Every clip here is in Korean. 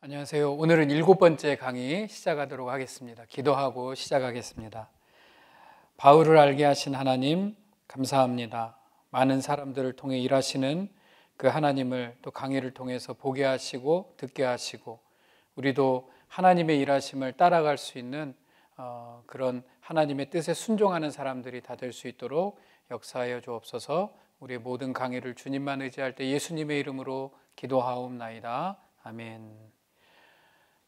안녕하세요. 오늘은 7번째 강의 시작하도록 하겠습니다. 기도하고 시작하겠습니다. 바울을 알게 하신 하나님 감사합니다. 많은 사람들을 통해 일하시는 그 하나님을 또 강의를 통해서 보게 하시고 듣게 하시고 우리도 하나님의 일하심을 따라갈 수 있는 그런 하나님의 뜻에 순종하는 사람들이 다 될 수 있도록 역사하여 주옵소서. 우리의 모든 강의를 주님만 의지할 때 예수님의 이름으로 기도하옵나이다. 아멘.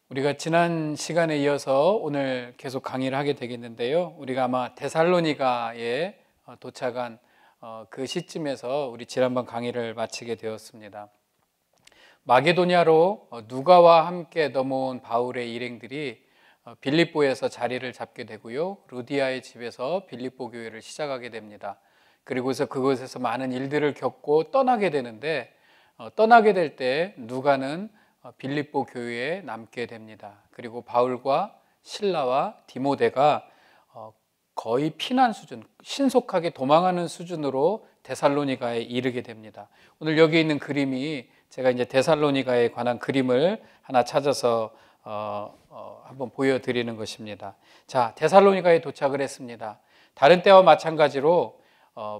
우리가 지난 시간에 이어서 오늘 계속 강의를 하게 되겠는데요. 우리가 아마 데살로니가에 도착한 그 시점에서 우리 지난번 강의를 마치게 되었습니다. 마게도냐로 누가와 함께 넘어온 바울의 일행들이 빌립보에서 자리를 잡게 되고요. 루디아의 집에서 빌립보 교회를 시작하게 됩니다. 그리고서 그곳에서 많은 일들을 겪고 떠나게 되는데 떠나게 될 때 누가는 빌립보 교회에 남게 됩니다. 그리고 바울과 실라와 디모데가 거의 피난 수준, 신속하게 도망하는 수준으로 데살로니가에 이르게 됩니다. 오늘 여기 있는 그림이 제가 이제 데살로니가에 관한 그림을 하나 찾아서 한번 보여드리는 것입니다. 자, 데살로니가에 도착을 했습니다. 다른 때와 마찬가지로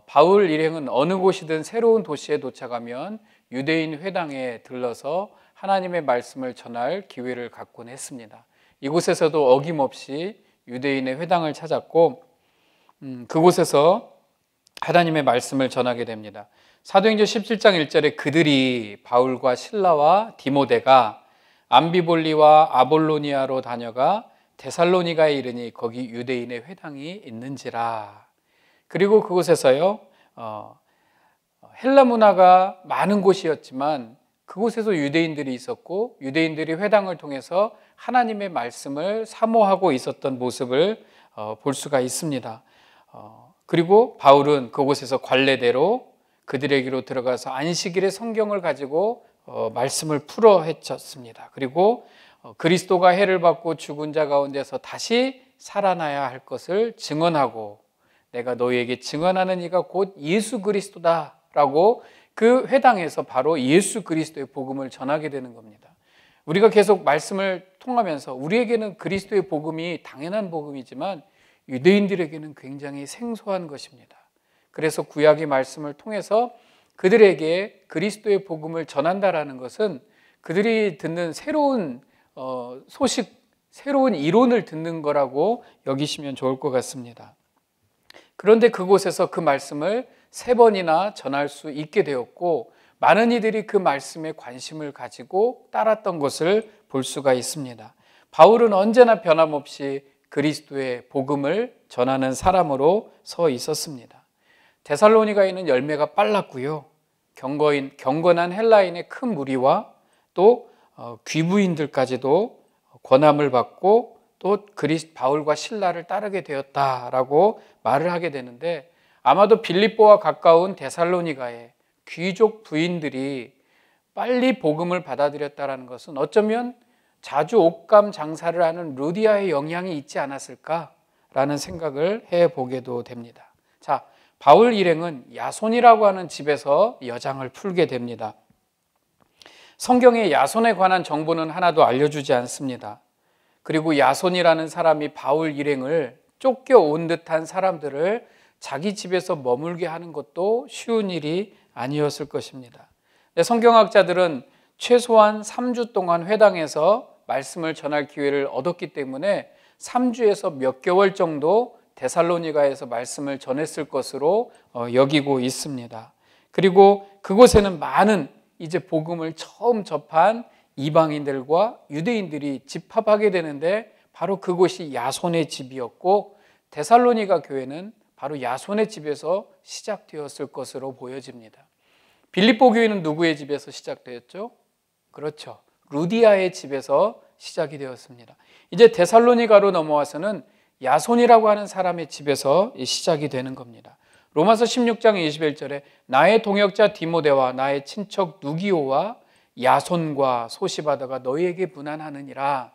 바울 일행은 어느 곳이든 새로운 도시에 도착하면 유대인 회당에 들러서 하나님의 말씀을 전할 기회를 갖곤 했습니다. 이곳에서도 어김없이 유대인의 회당을 찾았고 그곳에서 하나님의 말씀을 전하게 됩니다. 사도행전 17장 1절에 그들이 바울과 실라와 디모데가 암비볼리와 아볼로니아로 다녀가 데살로니가에 이르니 거기 유대인의 회당이 있는지라. 그리고 그곳에서요 헬라 문화가 많은 곳이었지만 그곳에서 유대인들이 있었고 유대인들이 회당을 통해서 하나님의 말씀을 사모하고 있었던 모습을 볼 수가 있습니다. 그리고 바울은 그곳에서 관례대로 그들에게로 들어가서 안식일에 성경을 가지고 말씀을 풀어 헤쳤습니다. 그리고 그리스도가 해를 받고 죽은 자 가운데서 다시 살아나야 할 것을 증언하고 내가 너희에게 증언하는 이가 곧 예수 그리스도다 라고 그 회당에서 바로 예수 그리스도의 복음을 전하게 되는 겁니다. 우리가 계속 말씀을 통하면서 우리에게는 그리스도의 복음이 당연한 복음이지만 유대인들에게는 굉장히 생소한 것입니다. 그래서 구약의 말씀을 통해서 그들에게 그리스도의 복음을 전한다라는 것은 그들이 듣는 새로운 소식, 새로운 이론을 듣는 거라고 여기시면 좋을 것 같습니다. 그런데 그곳에서 그 말씀을 3번이나 전할 수 있게 되었고 많은 이들이 그 말씀에 관심을 가지고 따랐던 것을 볼 수가 있습니다. 바울은 언제나 변함없이 그리스도의 복음을 전하는 사람으로 서 있었습니다. 데살로니가에는 열매가 빨랐고요. 경건한 헬라인의 큰 무리와 또 귀부인들까지도 권함을 받고 또 바울과 실라를 따르게 되었다라고 말을 하게 되는데 아마도 빌립보와 가까운 데살로니가의 귀족 부인들이 빨리 복음을 받아들였다는 것은 어쩌면 자주 옷감 장사를 하는 루디아의 영향이 있지 않았을까라는 생각을 해보게도 됩니다. 자, 바울 일행은 야손이라고 하는 집에서 여장을 풀게 됩니다. 성경에 야손에 관한 정보는 하나도 알려주지 않습니다. 그리고 야손이라는 사람이 바울 일행을 쫓겨온 듯한 사람들을 자기 집에서 머물게 하는 것도 쉬운 일이 아니었을 것입니다. 성경학자들은 최소한 3주 동안 회당에서 말씀을 전할 기회를 얻었기 때문에 3주에서 몇 개월 정도 데살로니가에서 말씀을 전했을 것으로 여기고 있습니다. 그리고 그곳에는 많은 이제 복음을 처음 접한 이방인들과 유대인들이 집합하게 되는데 바로 그곳이 야손의 집이었고 데살로니가 교회는 바로 야손의 집에서 시작되었을 것으로 보여집니다. 빌립보 교회는 누구의 집에서 시작되었죠? 그렇죠. 루디아의 집에서 시작이 되었습니다. 이제 데살로니가로 넘어와서는 야손이라고 하는 사람의 집에서 시작이 되는 겁니다. 로마서 16장 21절에 나의 동역자 디모데와 나의 친척 누기오와 야손과 소시바다가 너희에게 문안하느니라.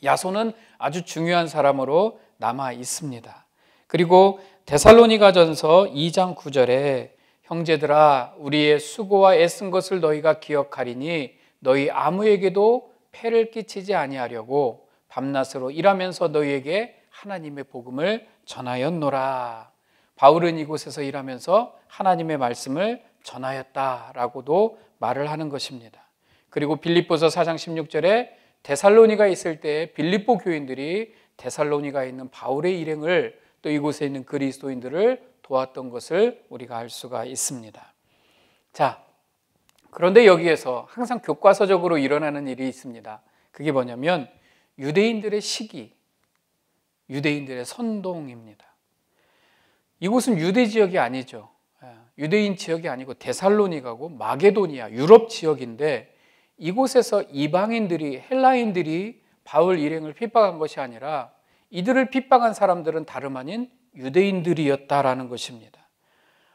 야손은 아주 중요한 사람으로 남아 있습니다. 그리고 데살로니가전서 2장 9절에 형제들아 우리의 수고와 애쓴 것을 너희가 기억하리니 너희 아무에게도 폐를 끼치지 아니하려고 밤낮으로 일하면서 너희에게 하나님의 복음을 전하였노라. 바울은 이곳에서 일하면서 하나님의 말씀을 전하였다라고도 말을 하는 것입니다. 그리고 빌립보서 4장 16절에 데살로니가에 있을 때 빌립보 교인들이 데살로니가에 있는 바울의 일행을 또 이곳에 있는 그리스도인들을 도왔던 것을 우리가 알 수가 있습니다. 자, 그런데 여기에서 항상 교과서적으로 일어나는 일이 있습니다. 그게 뭐냐면 유대인들의 시기, 유대인들의 선동입니다. 이곳은 유대 지역이 아니죠. 유대인 지역이 아니고 데살로니가고 마게도니아, 유럽 지역인데 이곳에서 이방인들이, 헬라인들이 바울 일행을 핍박한 것이 아니라 이들을 핍박한 사람들은 다름 아닌 유대인들이었다라는 것입니다.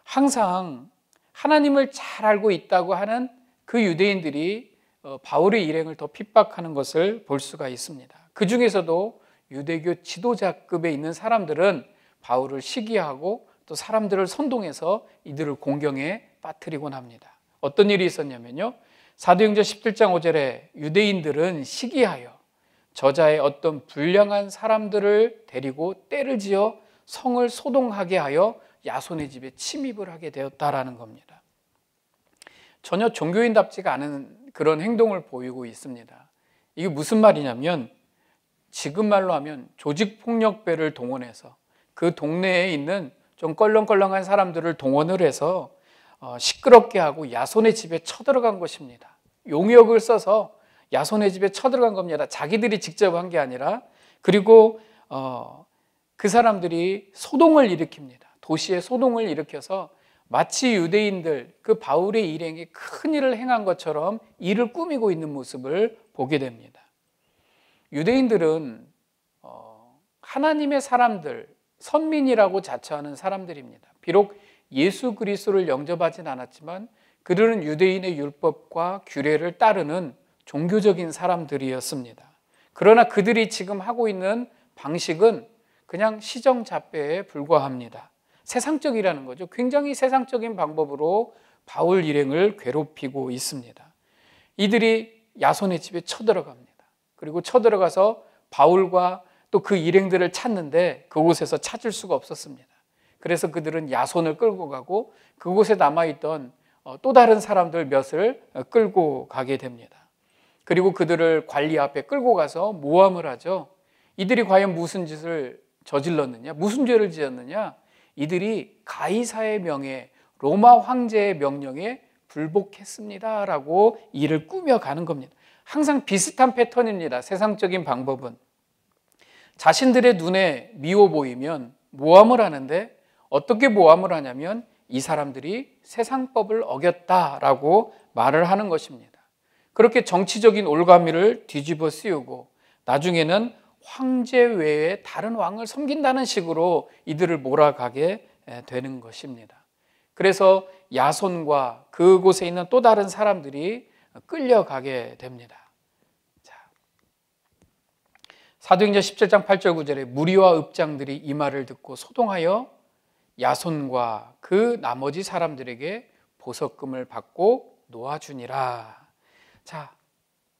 항상 하나님을 잘 알고 있다고 하는 그 유대인들이 바울의 일행을 더 핍박하는 것을 볼 수가 있습니다. 그 중에서도 유대교 지도자급에 있는 사람들은 바울을 시기하고 또 사람들을 선동해서 이들을 공경에 빠뜨리곤 합니다. 어떤 일이 있었냐면요, 사도행전 17장 5절에 유대인들은 시기하여 저자의 어떤 불량한 사람들을 데리고 떼를 지어 성을 소동하게 하여 야손의 집에 침입을 하게 되었다라는 겁니다. 전혀 종교인답지가 않은 그런 행동을 보이고 있습니다. 이게 무슨 말이냐면 지금 말로 하면 조직폭력배를 동원해서 그 동네에 있는 좀 껄렁껄렁한 사람들을 동원을 해서 시끄럽게 하고 야손의 집에 쳐들어간 것입니다. 용역을 써서 야손의 집에 쳐들어간 겁니다. 자기들이 직접 한 게 아니라. 그리고 그 사람들이 소동을 일으킵니다. 도시에 소동을 일으켜서 마치 유대인들, 그 바울의 일행이 큰 일을 행한 것처럼 일을 꾸미고 있는 모습을 보게 됩니다. 유대인들은 하나님의 사람들, 선민이라고 자처하는 사람들입니다. 비록 예수 그리스도를 영접하진 않았지만 그들은 유대인의 율법과 규례를 따르는 종교적인 사람들이었습니다. 그러나 그들이 지금 하고 있는 방식은 그냥 시정잡배에 불과합니다. 세상적이라는 거죠. 굉장히 세상적인 방법으로 바울 일행을 괴롭히고 있습니다. 이들이 야손의 집에 쳐들어갑니다. 그리고 쳐들어가서 바울과 또 그 일행들을 찾는데 그곳에서 찾을 수가 없었습니다. 그래서 그들은 야손을 끌고 가고 그곳에 남아있던 또 다른 사람들 몇을 끌고 가게 됩니다. 그리고 그들을 관리 앞에 끌고 가서 모함을 하죠. 이들이 과연 무슨 짓을 저질렀느냐, 무슨 죄를 지었느냐, 이들이 가이사의 명예, 로마 황제의 명령에 불복했습니다라고 일을 꾸며가는 겁니다. 항상 비슷한 패턴입니다. 세상적인 방법은 자신들의 눈에 미워 보이면 모함을 하는데 어떻게 모함을 하냐면 이 사람들이 세상법을 어겼다라고 말을 하는 것입니다. 그렇게 정치적인 올가미를 뒤집어 씌우고 나중에는 황제 외에 다른 왕을 섬긴다는 식으로 이들을 몰아가게 되는 것입니다. 그래서 야손과 그곳에 있는 또 다른 사람들이 끌려가게 됩니다. 사도행전 17장 8절 9절에 무리와 읍장들이 이 말을 듣고 소동하여 야손과 그 나머지 사람들에게 보석금을 받고 놓아주니라. 자,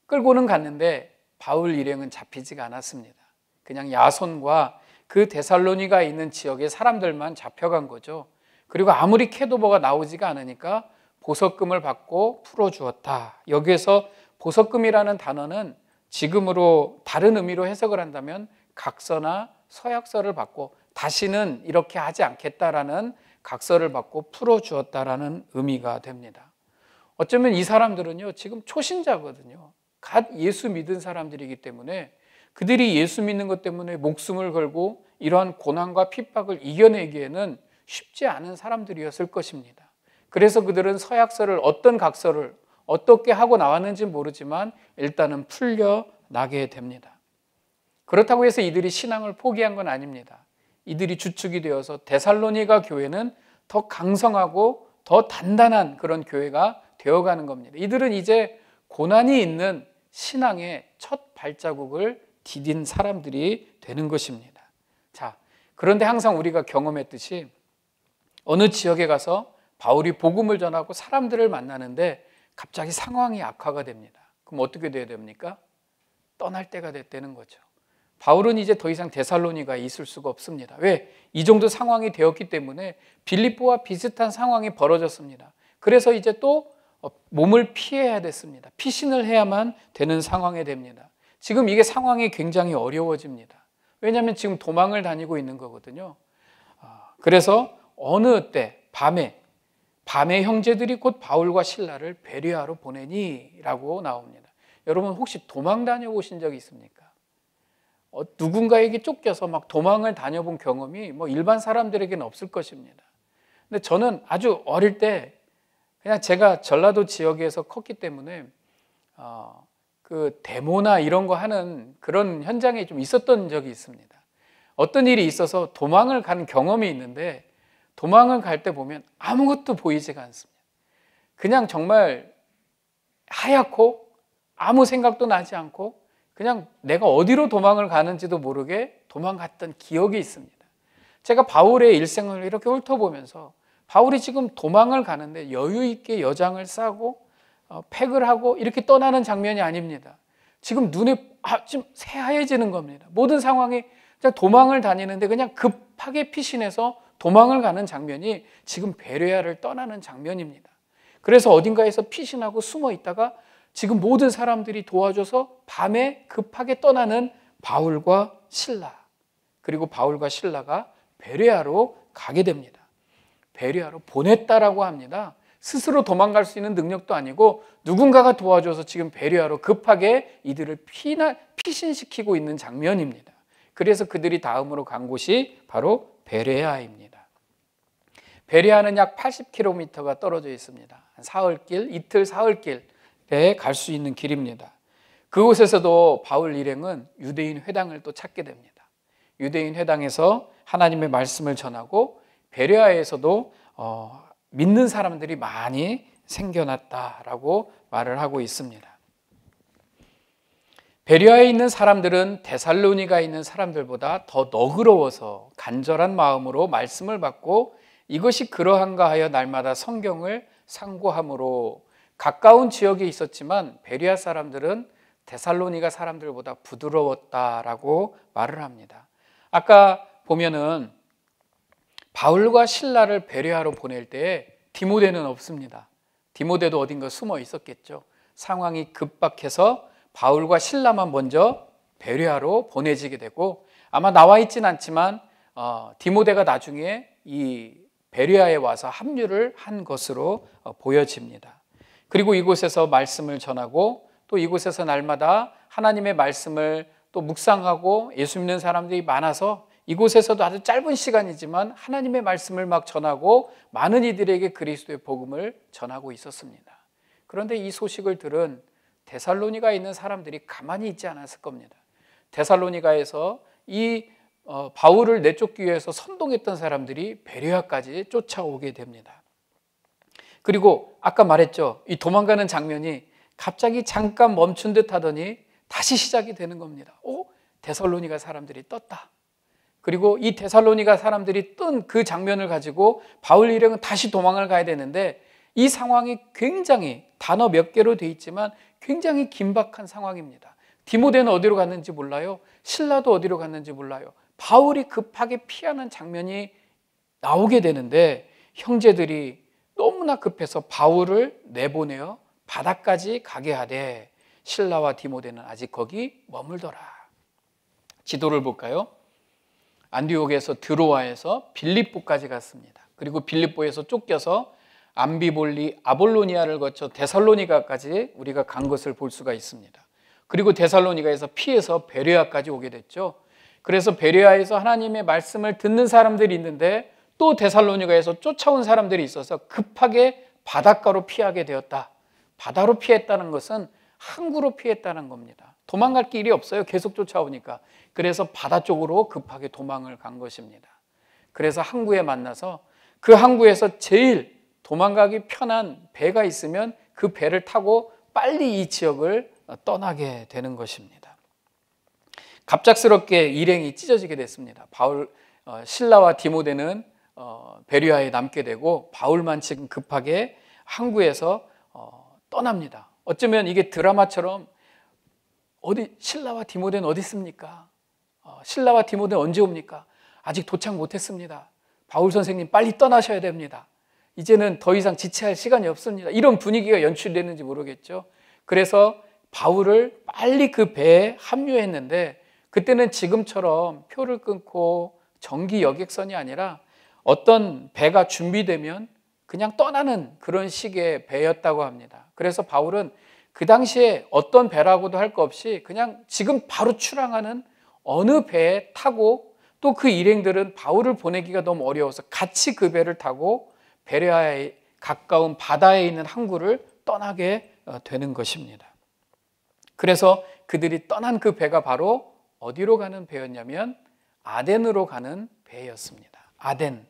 끌고는 갔는데 바울 일행은 잡히지가 않았습니다. 그냥 야손과 그 데살로니가에 있는 지역의 사람들만 잡혀간 거죠. 그리고 아무리 캐도 뭐가 나오지가 않으니까 보석금을 받고 풀어주었다. 여기에서 보석금이라는 단어는 지금으로 다른 의미로 해석을 한다면 각서나 서약서를 받고 다시는 이렇게 하지 않겠다라는 각서를 받고 풀어주었다라는 의미가 됩니다. 어쩌면 이 사람들은요, 지금 초신자거든요. 갓 예수 믿은 사람들이기 때문에 그들이 예수 믿는 것 때문에 목숨을 걸고 이러한 고난과 핍박을 이겨내기에는 쉽지 않은 사람들이었을 것입니다. 그래서 그들은 서약서를 어떤 각서를 어떻게 하고 나왔는지 모르지만 일단은 풀려나게 됩니다. 그렇다고 해서 이들이 신앙을 포기한 건 아닙니다. 이들이 주축이 되어서 데살로니가 교회는 더 강성하고 더 단단한 그런 교회가 되어가는 겁니다. 이들은 이제 고난이 있는 신앙의 첫 발자국을 디딘 사람들이 되는 것입니다. 자, 그런데 항상 우리가 경험했듯이 어느 지역에 가서 바울이 복음을 전하고 사람들을 만나는데 갑자기 상황이 악화가 됩니다. 그럼 어떻게 돼야 됩니까? 떠날 때가 됐다는 거죠. 바울은 이제 더 이상 데살로니가에 있을 수가 없습니다. 왜? 이 정도 상황이 되었기 때문에 빌립보와 비슷한 상황이 벌어졌습니다. 그래서 이제 또 몸을 피해야 됐습니다. 피신을 해야만 되는 상황이 됩니다. 지금 이게 상황이 굉장히 어려워집니다. 왜냐하면 지금 도망을 다니고 있는 거거든요. 그래서 어느 때 밤에 형제들이 곧 바울과 실라를 베레아로 보내니 라고 나옵니다. 여러분 혹시 도망 다녀보신 적이 있습니까? 누군가에게 쫓겨서 막 도망을 다녀본 경험이 뭐 일반 사람들에게는 없을 것입니다. 근데 저는 아주 어릴 때 그냥 제가 전라도 지역에서 컸기 때문에 그 데모나 이런 거 하는 그런 현장에 좀 있었던 적이 있습니다. 어떤 일이 있어서 도망을 간 경험이 있는데 도망을 갈 때 보면 아무것도 보이지가 않습니다. 그냥 정말 하얗고 아무 생각도 나지 않고 그냥 내가 어디로 도망을 가는지도 모르게 도망갔던 기억이 있습니다. 제가 바울의 일생을 이렇게 훑어보면서 바울이 지금 도망을 가는데 여유 있게 여장을 싸고 팩을 하고 이렇게 떠나는 장면이 아닙니다. 지금 눈에 좀 새하얘지는 겁니다. 모든 상황이 그냥 도망을 다니는데 그냥 급하게 피신해서 도망을 가는 장면이 지금 베레아를 떠나는 장면입니다. 그래서 어딘가에서 피신하고 숨어 있다가 지금 모든 사람들이 도와줘서 밤에 급하게 떠나는 바울과 실라, 그리고 바울과 실라가 베레아로 가게 됩니다. 베레아로 보냈다라고 합니다. 스스로 도망갈 수 있는 능력도 아니고 누군가가 도와줘서 지금 베레아로 급하게 이들을 피신시키고 있는 장면입니다. 그래서 그들이 다음으로 간 곳이 바로 베레아입니다. 베레아는 약 80km가 떨어져 있습니다. 사흘길, 이틀 사흘길에 갈 수 있는 길입니다. 그곳에서도 바울 일행은 유대인 회당을 또 찾게 됩니다. 유대인 회당에서 하나님의 말씀을 전하고 베레아에서도 믿는 사람들이 많이 생겨났다라고 말을 하고 있습니다. 베레아에 있는 사람들은 데살로니가에 있는 사람들보다 더 너그러워서 간절한 마음으로 말씀을 받고 이것이 그러한가 하여 날마다 성경을 상고함으로 가까운 지역에 있었지만 베레아 사람들은 데살로니가 사람들보다 부드러웠다라고 말을 합니다. 아까 보면은 바울과 실라를 베레아로 보낼 때 디모데는 없습니다. 디모데도 어딘가 숨어 있었겠죠. 상황이 급박해서 바울과 실라만 먼저 베레아로 보내지게 되고 아마 나와 있진 않지만 디모데가 나중에 이 베레아에 와서 합류를 한 것으로 보여집니다. 그리고 이곳에서 말씀을 전하고 또 이곳에서 날마다 하나님의 말씀을 또 묵상하고 예수 믿는 사람들이 많아서 이곳에서도 아주 짧은 시간이지만 하나님의 말씀을 막 전하고 많은 이들에게 그리스도의 복음을 전하고 있었습니다. 그런데 이 소식을 들은 데살로니가에 있는 사람들이 가만히 있지 않았을 겁니다. 데살로니가에서 이 바울을 내쫓기 위해서 선동했던 사람들이 베레아까지 쫓아오게 됩니다. 그리고 아까 말했죠. 이 도망가는 장면이 갑자기 잠깐 멈춘 듯 하더니 다시 시작이 되는 겁니다. 데살로니가 사람들이 떴다. 그리고 이 데살로니가 사람들이 뜬 그 장면을 가지고 바울 일행은 다시 도망을 가야 되는데 이 상황이 굉장히 단어 몇 개로 돼 있지만 굉장히 긴박한 상황입니다. 디모데는 어디로 갔는지 몰라요. 실라도 어디로 갔는지 몰라요. 바울이 급하게 피하는 장면이 나오게 되는데 형제들이 너무나 급해서 바울을 내보내어 바다까지 가게 하되 실라와 디모데는 아직 거기 머물더라. 지도를 볼까요? 안디옥에서 드로아에서 빌립보까지 갔습니다. 그리고 빌립보에서 쫓겨서 암비볼리, 아볼로니아를 거쳐 데살로니가까지 우리가 간 것을 볼 수가 있습니다. 그리고 데살로니가에서 피해서 베레아까지 오게 됐죠. 그래서 베레아에서 하나님의 말씀을 듣는 사람들이 있는데 또 데살로니가에서 쫓아온 사람들이 있어서 급하게 바닷가로 피하게 되었다. 바다로 피했다는 것은 항구로 피했다는 겁니다. 도망갈 길이 없어요. 계속 쫓아오니까. 그래서 바다 쪽으로 급하게 도망을 간 것입니다. 그래서 항구에 만나서 그 항구에서 제일 도망가기 편한 배가 있으면 그 배를 타고 빨리 이 지역을 떠나게 되는 것입니다. 갑작스럽게 일행이 찢어지게 됐습니다. 실라와 디모데는 베레아에 남게 되고 바울만 지금 급하게 항구에서 떠납니다. 어쩌면 이게 드라마처럼 어디 실라와 디모데는 어디 있습니까? 실라와 디모데는 언제 옵니까? 아직 도착 못했습니다. 바울 선생님 빨리 떠나셔야 됩니다. 이제는 더 이상 지체할 시간이 없습니다. 이런 분위기가 연출되는지 모르겠죠. 그래서 바울을 빨리 그 배에 합류했는데 그때는 지금처럼 표를 끊고 정기 여객선이 아니라 어떤 배가 준비되면 그냥 떠나는 그런 식의 배였다고 합니다. 그래서 바울은 그 당시에 어떤 배라고도 할 거 없이 그냥 지금 바로 출항하는 어느 배에 타고 또 그 일행들은 바울을 보내기가 너무 어려워서 같이 그 배를 타고 베레아에 가까운 바다에 있는 항구를 떠나게 되는 것입니다. 그래서 그들이 떠난 그 배가 바로 어디로 가는 배였냐면 아덴으로 가는 배였습니다. 아덴,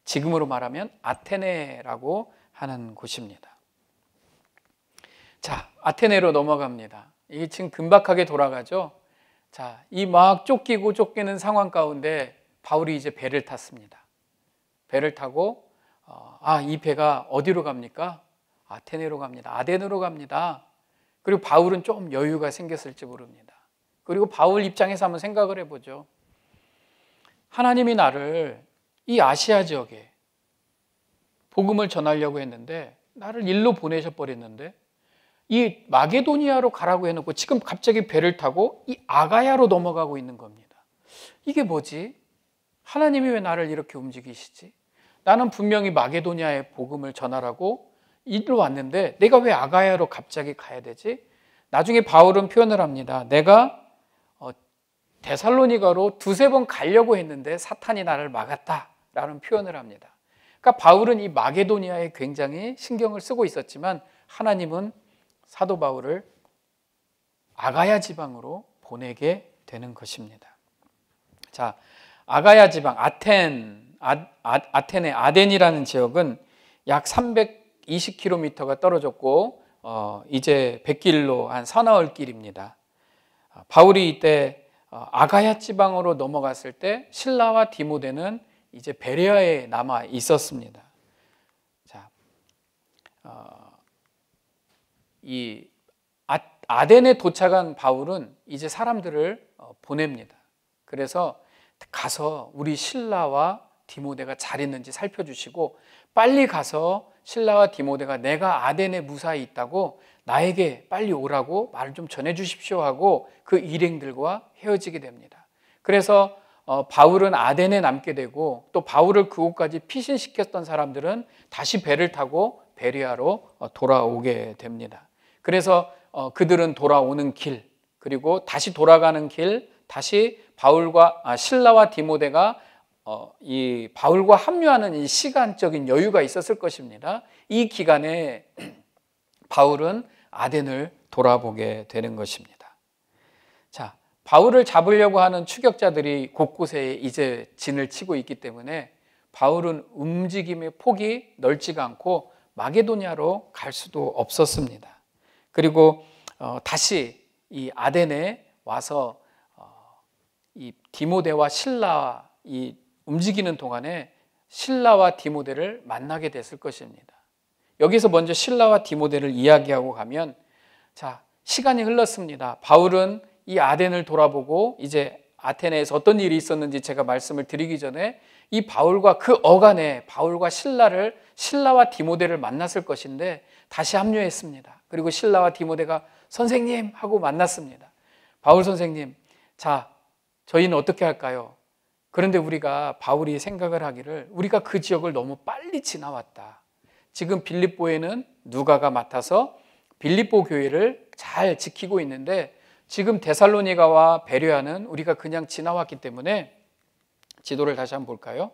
지금으로 말하면 아테네라고 하는 곳입니다. 자, 아테네로 넘어갑니다. 이게 지금 긴박하게 돌아가죠. 자, 이 막 쫓기고 쫓기는 상황 가운데 바울이 이제 배를 탔습니다. 배를 타고 이 배가 어디로 갑니까? 아테네로 갑니다. 아덴으로 갑니다. 그리고 바울은 조금 여유가 생겼을지 모릅니다. 그리고 바울 입장에서 한번 생각을 해보죠. 하나님이 나를 이 아시아 지역에 복음을 전하려고 했는데 나를 일로 보내셔버렸는데 이 마게도니아로 가라고 해놓고 지금 갑자기 배를 타고 이 아가야로 넘어가고 있는 겁니다. 이게 뭐지? 하나님이 왜 나를 이렇게 움직이시지? 나는 분명히 마게도니아의 복음을 전하라고 이리로 왔는데 내가 왜 아가야로 갑자기 가야 되지? 나중에 바울은 표현을 합니다. 내가 데살로니가로 두세 번 가려고 했는데 사탄이 나를 막았다라는 표현을 합니다. 그러니까 바울은 이 마게도니아에 굉장히 신경을 쓰고 있었지만 하나님은 사도 바울을 아가야 지방으로 보내게 되는 것입니다. 자, 아가야 지방 아테네 아덴이라는 지역은 약 320km가 떨어졌고 이제 백길로 한 서너흘 길입니다. 바울이 이때 아가야 지방으로 넘어갔을 때 실라와 디모데는 이제 베레아에 남아 있었습니다. 자, 이 아덴에 도착한 바울은 이제 사람들을 보냅니다. 그래서 가서 우리 실라와 디모데가 잘 있는지 살펴주시고 빨리 가서 실라와 디모데가 내가 아덴에 무사히 있다고 나에게 빨리 오라고 말을 좀 전해주십시오 하고 그 일행들과 헤어지게 됩니다. 그래서 바울은 아덴에 남게 되고 또 바울을 그곳까지 피신시켰던 사람들은 다시 배를 타고 베레아로 돌아오게 됩니다. 그래서 그들은 돌아오는 길 그리고 다시 돌아가는 길 다시 실라와 디모데가 이 바울과 합류하는 이 시간적인 여유가 있었을 것입니다. 이 기간에 바울은 아덴을 돌아보게 되는 것입니다. 자, 바울을 잡으려고 하는 추격자들이 곳곳에 이제 진을 치고 있기 때문에 바울은 움직임의 폭이 넓지가 않고 마게도니아로 갈 수도 없었습니다. 그리고 다시 이 아덴에 와서 이 디모데와 실라 이 움직이는 동안에 실라와 디모데를 만나게 됐을 것입니다. 여기서 먼저 실라와 디모데를 이야기하고 가면 자, 시간이 흘렀습니다. 바울은 이 아덴을 돌아보고 이제 아테네에서 어떤 일이 있었는지 제가 말씀을 드리기 전에 이 바울과 그 어간에 바울과 실라와 디모데를 만났을 것인데 다시 합류했습니다. 그리고 실라와 디모데가 선생님 하고 만났습니다. 바울 선생님, 자, 저희는 어떻게 할까요? 그런데 바울이 생각을 하기를 우리가 그 지역을 너무 빨리 지나왔다. 지금 빌립보에는 누가가 맡아서 빌립보 교회를 잘 지키고 있는데 지금 데살로니가와 베레아는 우리가 그냥 지나왔기 때문에 지도를 다시 한번 볼까요?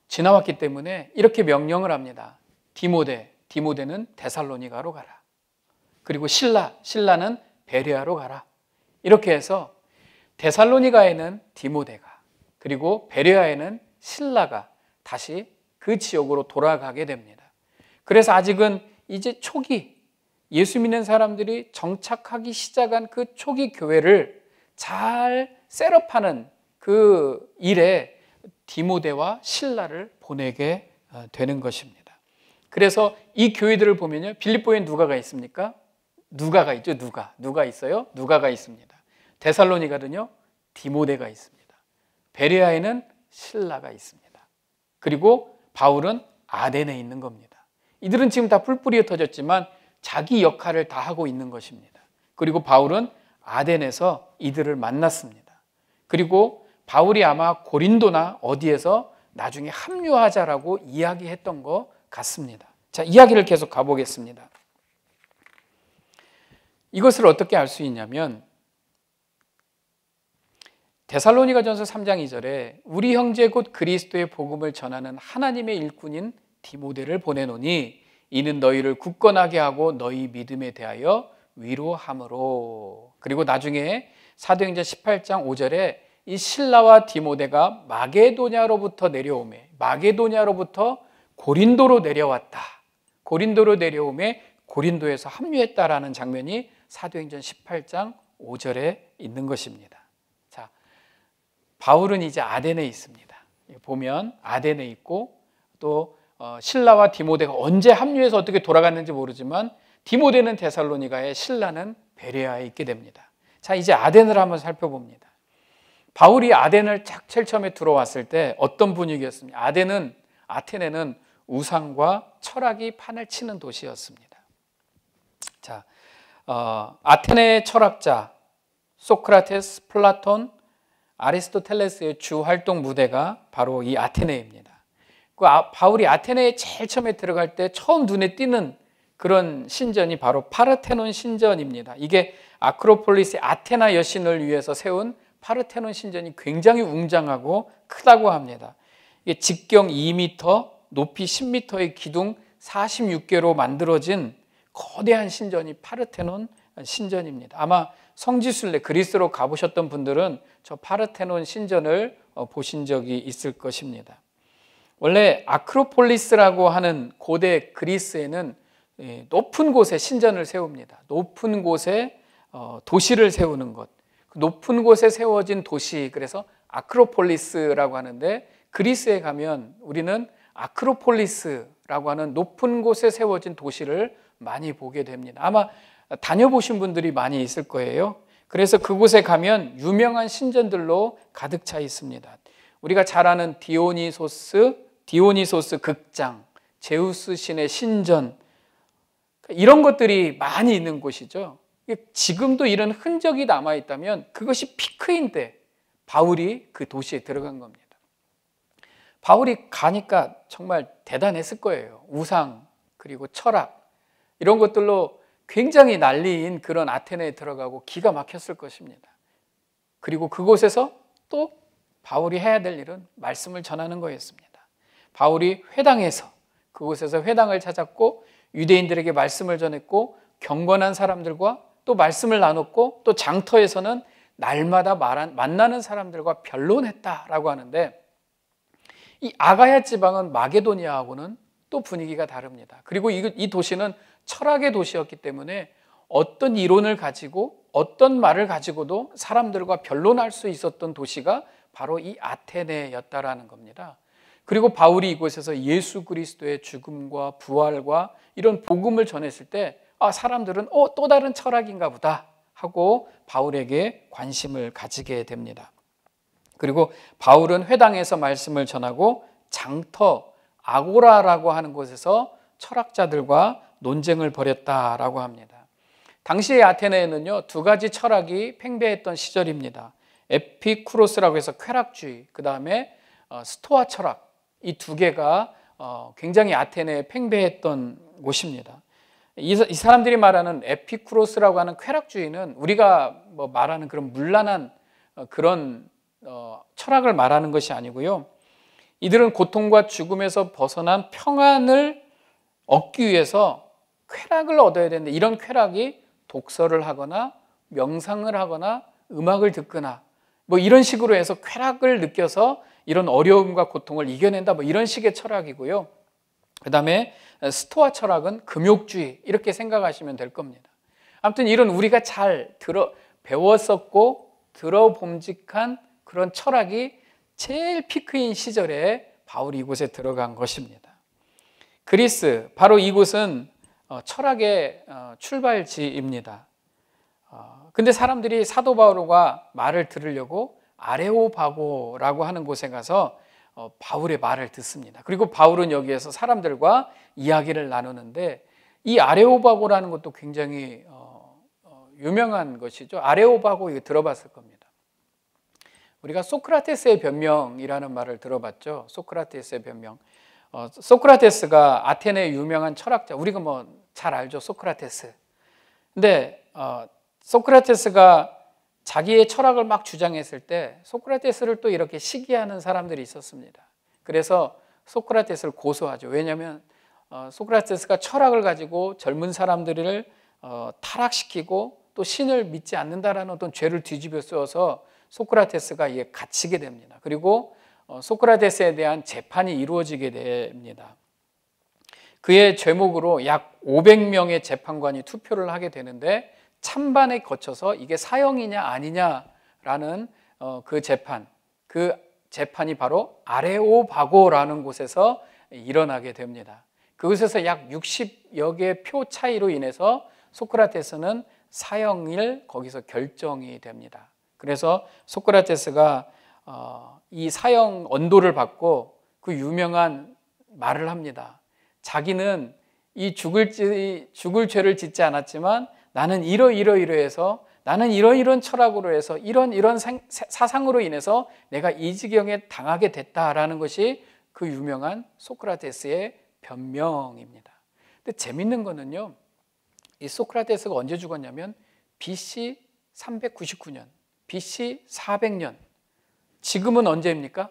지나왔기 때문에 이렇게 명령을 합니다. 디모데는 데살로니가로 가라. 그리고 실라는 베레아로 가라. 이렇게 해서 데살로니가에는 디모데가 그리고 베레아에는 실라가 다시 그 지역으로 돌아가게 됩니다. 그래서 아직은 이제 초기 예수 믿는 사람들이 정착하기 시작한 그 초기 교회를 잘 셋업하는 그 일에 디모데와 실라를 보내게 되는 것입니다. 그래서 이 교회들을 보면요, 빌립보에 누가가 있습니까? 누가가 있죠. 누가 있어요? 누가가 있습니다. 데살로니가는요, 디모데가 있습니다. 베레아에는 실라가 있습니다. 그리고 바울은 아덴에 있는 겁니다. 이들은 지금 다 뿔뿔이 흩어졌지만 자기 역할을 다 하고 있는 것입니다. 그리고 바울은 아덴에서 이들을 만났습니다. 그리고 바울이 아마 고린도나 어디에서 나중에 합류하자라고 이야기했던 것 같습니다. 자, 이야기를 계속 가보겠습니다. 이것을 어떻게 알 수 있냐면 데살로니가전서 3장 2절에 우리 형제 곧 그리스도의 복음을 전하는 하나님의 일꾼인 디모데를 보내노니 이는 너희를 굳건하게 하고 너희 믿음에 대하여 위로함으로. 그리고 나중에 사도행전 18장 5절에 이 실라와 디모데가 마게도냐로부터 내려오매, 마게도냐로부터 고린도로 내려왔다. 고린도로 내려오매 고린도에서 합류했다라는 장면이 사도행전 18장 5절에 있는 것입니다. 자, 바울은 이제 아덴에 있습니다. 보면 아덴에 있고 또 실라와 디모데가 언제 합류해서 어떻게 돌아갔는지 모르지만 디모데는 데살로니가에, 실라는 베레아에 있게 됩니다. 자, 이제 아덴을 한번 살펴봅니다. 바울이 아덴을 제일 처음에 들어왔을 때 어떤 분위기였습니까? 아테네는 우상과 철학이 판을 치는 도시였습니다. 자, 아테네의 철학자 소크라테스, 플라톤, 아리스토텔레스의 주 활동 무대가 바로 이 아테네입니다. 바울이 아테네에 제일 처음에 들어갈 때 처음 눈에 띄는 그런 신전이 바로 파르테논 신전입니다. 이게 아크로폴리스의 아테나 여신을 위해서 세운 파르테논 신전이 굉장히 웅장하고 크다고 합니다. 이게 직경 2m, 높이 10m의 기둥 46개로 만들어진 거대한 신전이 파르테논 신전입니다. 아마 성지순례 그리스로 가보셨던 분들은 저 파르테논 신전을 보신 적이 있을 것입니다. 원래 아크로폴리스라고 하는 고대 그리스에는 높은 곳에 신전을 세웁니다. 높은 곳에 도시를 세우는 것, 높은 곳에 세워진 도시, 그래서 아크로폴리스라고 하는데 그리스에 가면 우리는 아크로폴리스라고 하는 높은 곳에 세워진 도시를 많이 보게 됩니다. 아마 다녀보신 분들이 많이 있을 거예요. 그래서 그곳에 가면 유명한 신전들로 가득 차 있습니다. 우리가 잘 아는 디오니소스 극장, 제우스 신의 신전, 이런 것들이 많이 있는 곳이죠. 지금도 이런 흔적이 남아있다면 그것이 피크인데 바울이 그 도시에 들어간 겁니다. 바울이 가니까 정말 대단했을 거예요. 우상 그리고 철학 이런 것들로 굉장히 난리인 그런 아테네에 들어가고 기가 막혔을 것입니다. 그리고 그곳에서 또 바울이 해야 될 일은 말씀을 전하는 거였습니다. 바울이 그곳에서 회당을 찾았고 유대인들에게 말씀을 전했고 경건한 사람들과 또 말씀을 나눴고 또 장터에서는 날마다 만나는 사람들과 변론했다라고 하는데 이 아가야 지방은 마게도니아하고는 또 분위기가 다릅니다. 그리고 이 도시는 철학의 도시였기 때문에 어떤 이론을 가지고 어떤 말을 가지고도 사람들과 변론할 수 있었던 도시가 바로 이 아테네였다라는 겁니다. 그리고 바울이 이곳에서 예수 그리스도의 죽음과 부활과 이런 복음을 전했을 때 사람들은 또 다른 철학인가 보다 하고 바울에게 관심을 가지게 됩니다. 그리고 바울은 회당에서 말씀을 전하고 장터, 아고라라고 하는 곳에서 철학자들과 논쟁을 벌였다라고 합니다. 당시의 아테네에는요, 두 가지 철학이 팽배했던 시절입니다. 에피쿠로스라고 해서 쾌락주의, 그 다음에 스토아 철학, 이 두 개가 굉장히 아테네에 팽배했던 곳입니다. 이 사람들이 말하는 에피쿠로스라고 하는 쾌락주의는 우리가 말하는 그런 문란한 그런 철학을 말하는 것이 아니고요. 이들은 고통과 죽음에서 벗어난 평안을 얻기 위해서 쾌락을 얻어야 되는데 이런 쾌락이 독서를 하거나 명상을 하거나 음악을 듣거나 이런 식으로 해서 쾌락을 느껴서 이런 어려움과 고통을 이겨낸다 이런 식의 철학이고요. 그 다음에 스토아 철학은 금욕주의 이렇게 생각하시면 될 겁니다. 아무튼 이런 우리가 잘 배웠었고 들어봄직한 그런 철학이 제일 피크인 시절에 바울이 이곳에 들어간 것입니다. 그리스, 바로 이곳은 철학의 출발지입니다. 근데 사람들이 사도 바울과 말을 들으려고 아레오바고라고 하는 곳에 가서 바울의 말을 듣습니다. 그리고 바울은 여기에서 사람들과 이야기를 나누는데, 이 아레오바고라는 것도 굉장히 유명한 것이죠. 아레오바고 이거 들어봤을 겁니다. 우리가 소크라테스의 변명이라는 말을 들어봤죠. 소크라테스의 변명. 소크라테스가 아테네의 유명한 철학자, 우리가 뭐 잘 알죠, 소크라테스. 근데 소크라테스가 자기의 철학을 막 주장했을 때 소크라테스를 또 이렇게 시기하는 사람들이 있었습니다. 그래서 소크라테스를 고소하죠. 왜냐하면 소크라테스가 철학을 가지고 젊은 사람들을 타락시키고 또 신을 믿지 않는다라는 어떤 죄를 뒤집어 쓰어서 소크라테스가 이에 갇히게 됩니다. 그리고 소크라테스에 대한 재판이 이루어지게 됩니다. 그의 죄목으로 약 500명의 재판관이 투표를 하게 되는데, 찬반에 거쳐서 이게 사형이냐 아니냐라는 그 재판이 바로 아레오바고라는 곳에서 일어나게 됩니다. 그곳에서 약 60여 개의 표 차이로 인해서 소크라테스는 사형일 거기서 결정이 됩니다. 그래서 소크라테스가 이 사형 언도를 받고 그 유명한 말을 합니다. 자기는 이 죽을 죄를 짓지 않았지만 나는 이러이러해서, 나는 이런 철학으로 해서 이런 사상으로 인해서 내가 이 지경에 당하게 됐다라는 것이 그 유명한 소크라테스의 변명입니다. 근데 재밌는 거는요, 이 소크라테스가 언제 죽었냐면 BC 399년, BC 400년. 지금은 언제입니까?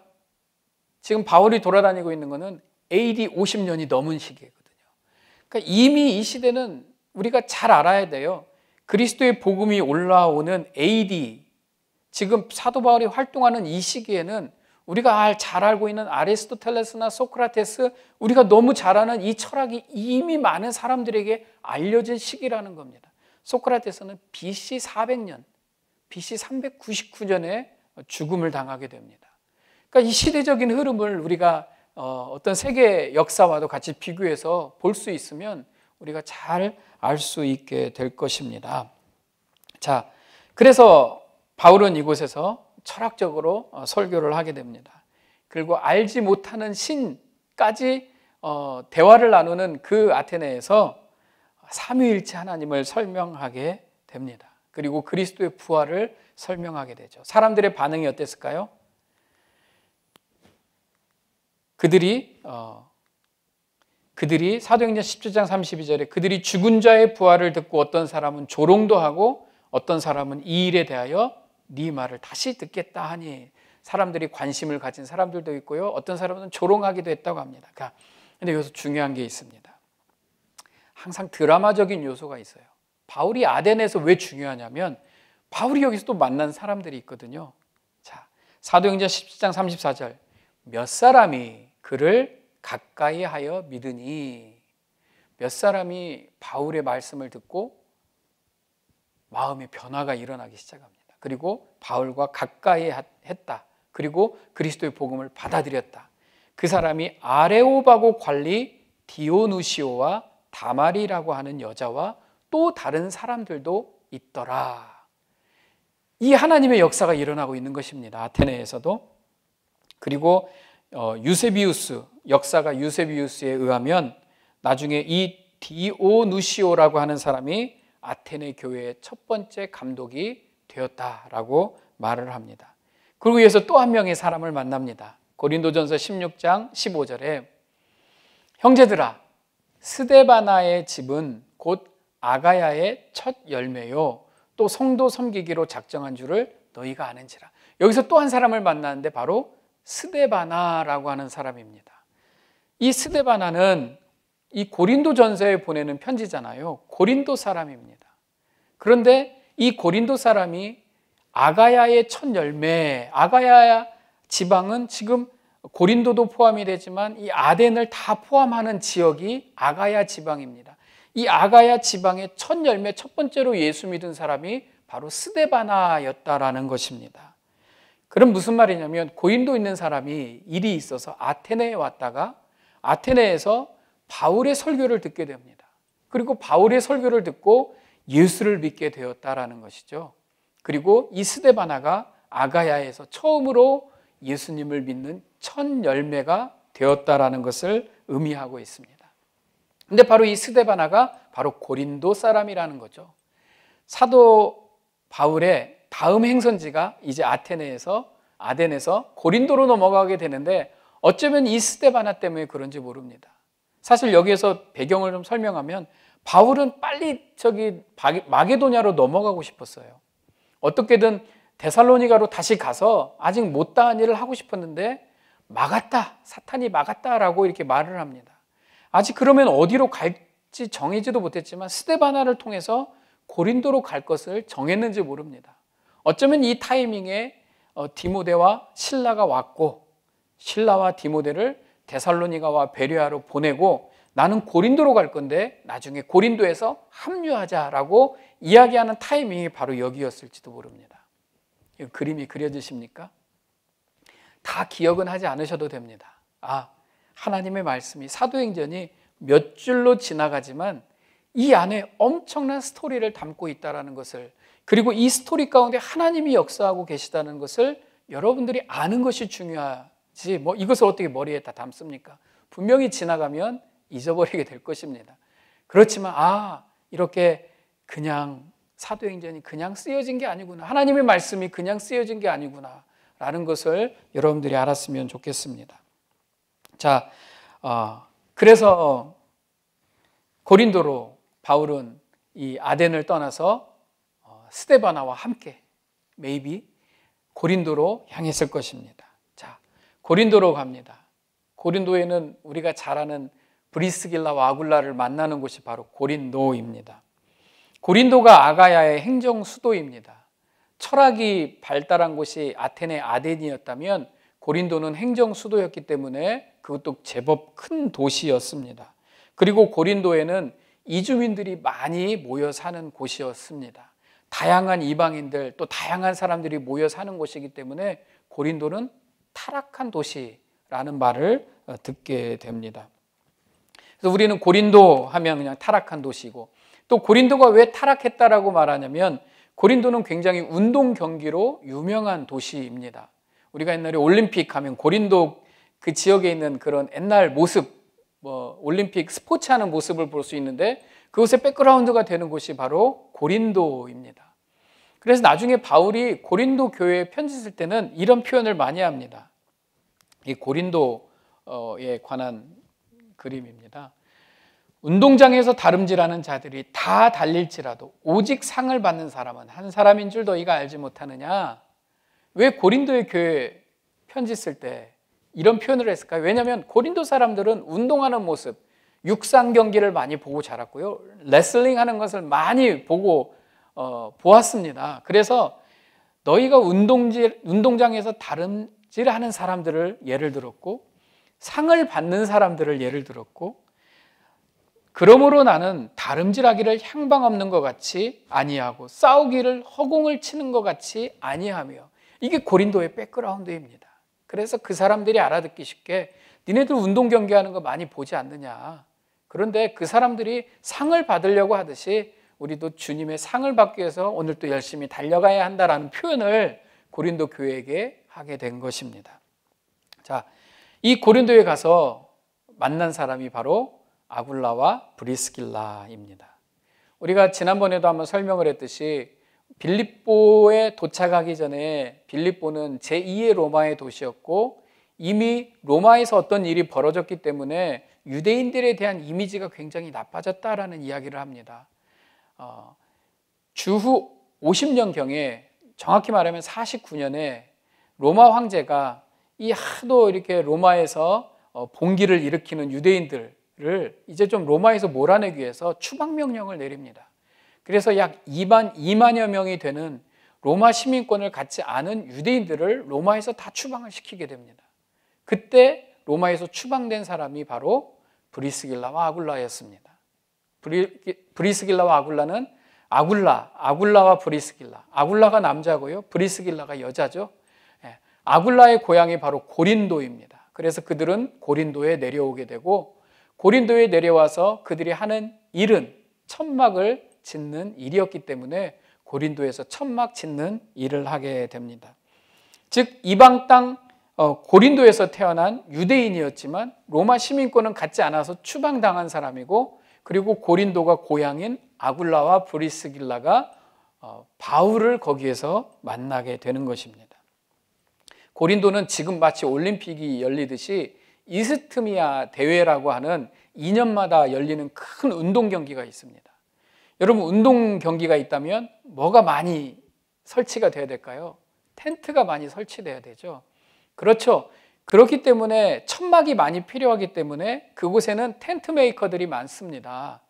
지금 바울이 돌아다니고 있는 거는 AD 50년이 넘은 시기거든요. 그러니까 이미 이 시대는 우리가 잘 알아야 돼요. 그리스도의 복음이 올라오는 AD, 지금 사도 바울이 활동하는 이 시기에는 우리가 잘 알고 있는 아리스토텔레스나 소크라테스, 우리가 너무 잘 아는 이 철학이 이미 많은 사람들에게 알려진 시기라는 겁니다. 소크라테스는 BC 400년, BC 399년에 죽음을 당하게 됩니다. 그러니까 이 시대적인 흐름을 우리가 어떤 세계 역사와도 같이 비교해서 볼 수 있으면 우리가 잘 알 수 있게 될 것입니다. 자, 그래서 바울은 이곳에서 철학적으로 설교를 하게 됩니다. 그리고 알지 못하는 신까지 대화를 나누는 그 아테네에서 삼위일체 하나님을 설명하게 됩니다. 그리고 그리스도의 부활을 설명하게 되죠. 사람들의 반응이 어땠을까요? 그들이 사도행전 17장 32절에 그들이 죽은 자의 부활을 듣고 어떤 사람은 조롱도 하고 어떤 사람은 이 일에 대하여 네 말을 다시 듣겠다 하니, 사람들이 관심을 가진 사람들도 있고요, 어떤 사람은 조롱하기도 했다고 합니다. 그런데 여기서 중요한 게 있습니다. 항상 드라마적인 요소가 있어요. 바울이 아덴에서 왜 중요하냐면 바울이 여기서 또 만난 사람들이 있거든요. 자, 사도행전 17장 34절, 몇 사람이 그를 가까이 하여 믿으니, 몇 사람이 바울의 말씀을 듣고 마음의 변화가 일어나기 시작합니다. 그리고 바울과 가까이 했다. 그리고 그리스도의 복음을 받아들였다. 그 사람이 아레오바고 관리 디오누시오와 다말이라고 하는 여자와 또 다른 사람들도 있더라. 이 하나님의 역사가 일어나고 있는 것입니다. 아테네에서도. 그리고 유세비우스, 역사가 유세비우스에 의하면 나중에 이 디오누시오라고 하는 사람이 아테네 교회의 첫 번째 감독이 되었다라고 말을 합니다. 그리고 여기서 또 한 명의 사람을 만납니다. 고린도전서 16장 15절에 형제들아, 스데바나의 집은 곧 아가야의 첫 열매요 또 성도 섬기기로 작정한 줄을 너희가 아는지라. 여기서 또 한 사람을 만나는데 바로 스데바나라고 하는 사람입니다. 이 스데바나는 이 고린도 전서에 보내는 편지잖아요. 고린도 사람입니다. 그런데 이 고린도 사람이 아가야의 첫 열매, 아가야 지방은 지금 고린도도 포함이 되지만 이 아덴을 다 포함하는 지역이 아가야 지방입니다. 이 아가야 지방의 첫 열매, 첫 번째로 예수 믿은 사람이 바로 스데바나였다라는 것입니다. 그럼 무슨 말이냐면 고린도 있는 사람이 일이 있어서 아테네에 왔다가 아테네에서 바울의 설교를 듣게 됩니다. 그리고 바울의 설교를 듣고 예수를 믿게 되었다라는 것이죠. 그리고 이 스데바나가 아가야에서 처음으로 예수님을 믿는 첫 열매가 되었다라는 것을 의미하고 있습니다. 근데 바로 이 스데바나가 바로 고린도 사람이라는 거죠. 사도 바울의 다음 행선지가 이제 아덴에서 고린도로 넘어가게 되는데 어쩌면 이 스데바나 때문에 그런지 모릅니다. 사실 여기에서 배경을 좀 설명하면 바울은 빨리 마게도냐로 넘어가고 싶었어요. 어떻게든 데살로니가로 다시 가서 아직 못다한 일을 하고 싶었는데 막았다, 사탄이 막았다라고 이렇게 말을 합니다. 아직 그러면 어디로 갈지 정하지도 못했지만 스데바나를 통해서 고린도로 갈 것을 정했는지 모릅니다. 어쩌면 이 타이밍에 디모데와 실라가 왔고 실라와 디모데를 데살로니가와 베레아로 보내고 나는 고린도로 갈 건데 나중에 고린도에서 합류하자라고 이야기하는 타이밍이 바로 여기였을지도 모릅니다. 이 그림이 그려지십니까? 다 기억은 하지 않으셔도 됩니다. 하나님의 말씀이 사도행전이 몇 줄로 지나가지만 이 안에 엄청난 스토리를 담고 있다는 것을, 그리고 이 스토리 가운데 하나님이 역사하고 계시다는 것을 여러분들이 아는 것이 중요하지 이것을 어떻게 머리에 다 담습니까? 분명히 지나가면 잊어버리게 될 것입니다. 그렇지만 이렇게 그냥 사도행전이 그냥 쓰여진 게 아니구나, 하나님의 말씀이 그냥 쓰여진 게 아니구나 라는 것을 여러분들이 알았으면 좋겠습니다. 자, 그래서 고린도로 바울은 이 아덴을 떠나서 스데바나와 함께 maybe 고린도로 향했을 것입니다. 자, 고린도로 갑니다. 고린도에는 우리가 잘 아는 브리스길라와 아굴라를 만나는 곳이 바로 고린도입니다. 고린도가 아가야의 행정 수도입니다. 철학이 발달한 곳이 아테네 아덴이었다면 고린도는 행정 수도였기 때문에 그것도 제법 큰 도시였습니다. 그리고 고린도에는 이주민들이 많이 모여 사는 곳이었습니다. 다양한 이방인들 또 다양한 사람들이 모여 사는 곳이기 때문에 고린도는 타락한 도시라는 말을 듣게 됩니다. 그래서 우리는 고린도 하면 그냥 타락한 도시고, 또 고린도가 왜 타락했다라고 말하냐면 고린도는 굉장히 운동 경기로 유명한 도시입니다. 우리가 옛날에 올림픽 하면 고린도 그 지역에 있는 그런 옛날 모습, 올림픽 스포츠 하는 모습을 볼 수 있는데 그곳의 백그라운드가 되는 곳이 바로 고린도입니다. 그래서 나중에 바울이 고린도 교회에 편지 쓸 때는 이런 표현을 많이 합니다. 이 고린도에 관한 그림입니다. 운동장에서 다름질하는 자들이 다 달릴지라도 오직 상을 받는 사람은 한 사람인 줄 너희가 알지 못하느냐. 왜 고린도의 교회 편지 쓸 때 이런 표현을 했을까요? 왜냐하면 고린도 사람들은 운동하는 모습, 육상 경기를 많이 보고 자랐고요, 레슬링 하는 것을 많이 보고 보았습니다. 그래서 너희가 운동장에서 다름질하는 사람들을 예를 들었고 상을 받는 사람들을 예를 들었고, 그러므로 나는 다름질하기를 향방 없는 것 같이 아니하고 싸우기를 허공을 치는 것 같이 아니하며, 이게 고린도의 백그라운드입니다. 그래서 그 사람들이 알아듣기 쉽게 니네들 운동 경기하는 거 많이 보지 않느냐. 그런데 그 사람들이 상을 받으려고 하듯이 우리도 주님의 상을 받기 위해서 오늘 또 열심히 달려가야 한다라는 표현을 고린도 교회에게 하게 된 것입니다. 자, 이 고린도에 가서 만난 사람이 바로 아굴라와 브리스길라입니다. 우리가 지난번에도 한번 설명을 했듯이 빌립보에 도착하기 전에 빌립보는 제2의 로마의 도시였고 이미 로마에서 어떤 일이 벌어졌기 때문에 유대인들에 대한 이미지가 굉장히 나빠졌다라는 이야기를 합니다. 주후 50년경에 정확히 말하면 49년에 로마 황제가 이 하도 이렇게 로마에서 봉기를 일으키는 유대인들을 이제 좀 로마에서 몰아내기 위해서 추방명령을 내립니다. 그래서 약 2만여 명이 되는 로마 시민권을 갖지 않은 유대인들을 로마에서 다 추방을 시키게 됩니다. 그때 로마에서 추방된 사람이 바로 브리스길라와 아굴라였습니다. 브리스길라와 아굴라는 아굴라와 브리스길라, 아굴라가 남자고요, 브리스길라가 여자죠. 아굴라의 고향이 바로 고린도입니다. 그래서 그들은 고린도에 내려오게 되고 고린도에 내려와서 그들이 하는 일은 천막을 짓는 일이었기 때문에 고린도에서 천막 짓는 일을 하게 됩니다. 즉 이방 땅 고린도에서 태어난 유대인이었지만 로마 시민권은 갖지 않아서 추방당한 사람이고, 그리고 고린도가 고향인 아굴라와 브리스길라가 바울을 거기에서 만나게 되는 것입니다. 고린도는 지금 마치 올림픽이 열리듯이 이스트미아 대회라고 하는 2년마다 열리는 큰 운동 경기가 있습니다. 여러분, 운동 경기가 있다면 뭐가 많이 설치가 돼야 될까요? 텐트가 많이 설치돼야 되죠. 그렇죠. 그렇기 때문에 천막이 많이 필요하기 때문에 그곳에는 텐트 메이커들이 많습니다.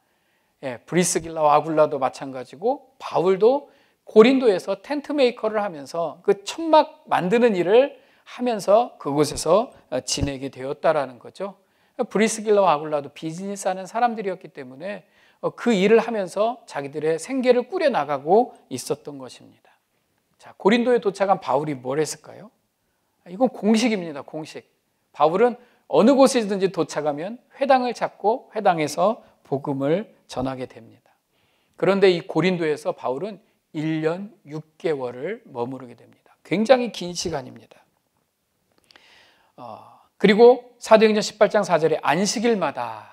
브리스길라와 아굴라도 마찬가지고 바울도 고린도에서 텐트 메이커를 하면서 그 천막 만드는 일을 하면서 그곳에서 지내게 되었다라는 거죠. 브리스길라와 아굴라도 비즈니스 하는 사람들이었기 때문에 그 일을 하면서 자기들의 생계를 꾸려나가고 있었던 것입니다. 자, 고린도에 도착한 바울이 뭘 했을까요? 이건 공식입니다. 공식. 바울은 어느 곳이든지 도착하면 회당을 찾고 회당에서 복음을 전하게 됩니다. 그런데 이 고린도에서 바울은 1년 6개월을 머무르게 됩니다. 굉장히 긴 시간입니다. 그리고 사도행전 18장 4절에 안식일마다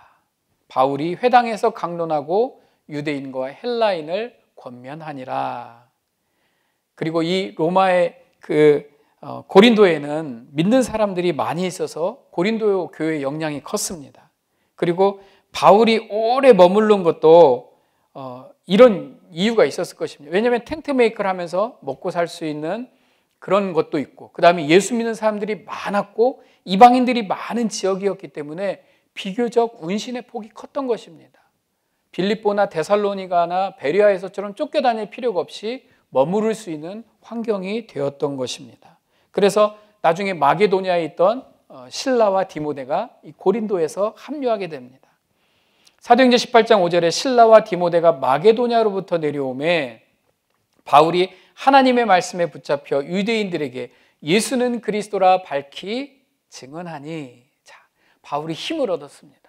바울이 회당에서 강론하고 유대인과 헬라인을 권면하니라. 그리고 이 로마의 고린도에는 믿는 사람들이 많이 있어서 고린도 교회의 영향이 컸습니다. 그리고 바울이 오래 머무른 것도 이런 이유가 있었을 것입니다. 왜냐하면 텐트 메이커를 하면서 먹고 살 수 있는 그런 것도 있고, 그 다음에 예수 믿는 사람들이 많았고 이방인들이 많은 지역이었기 때문에 비교적 운신의 폭이 컸던 것입니다. 빌립보나 데살로니가나 베레아에서처럼 쫓겨다닐 필요가 없이 머무를 수 있는 환경이 되었던 것입니다. 그래서 나중에 마게도냐에 있던 실라와 디모데가 이 고린도에서 합류하게 됩니다. 사도행전 18장 5절에 실라와 디모데가 마게도냐로부터 내려오매 바울이 하나님의 말씀에 붙잡혀 유대인들에게 예수는 그리스도라 밝히 증언하니, 자, 바울이 힘을 얻었습니다.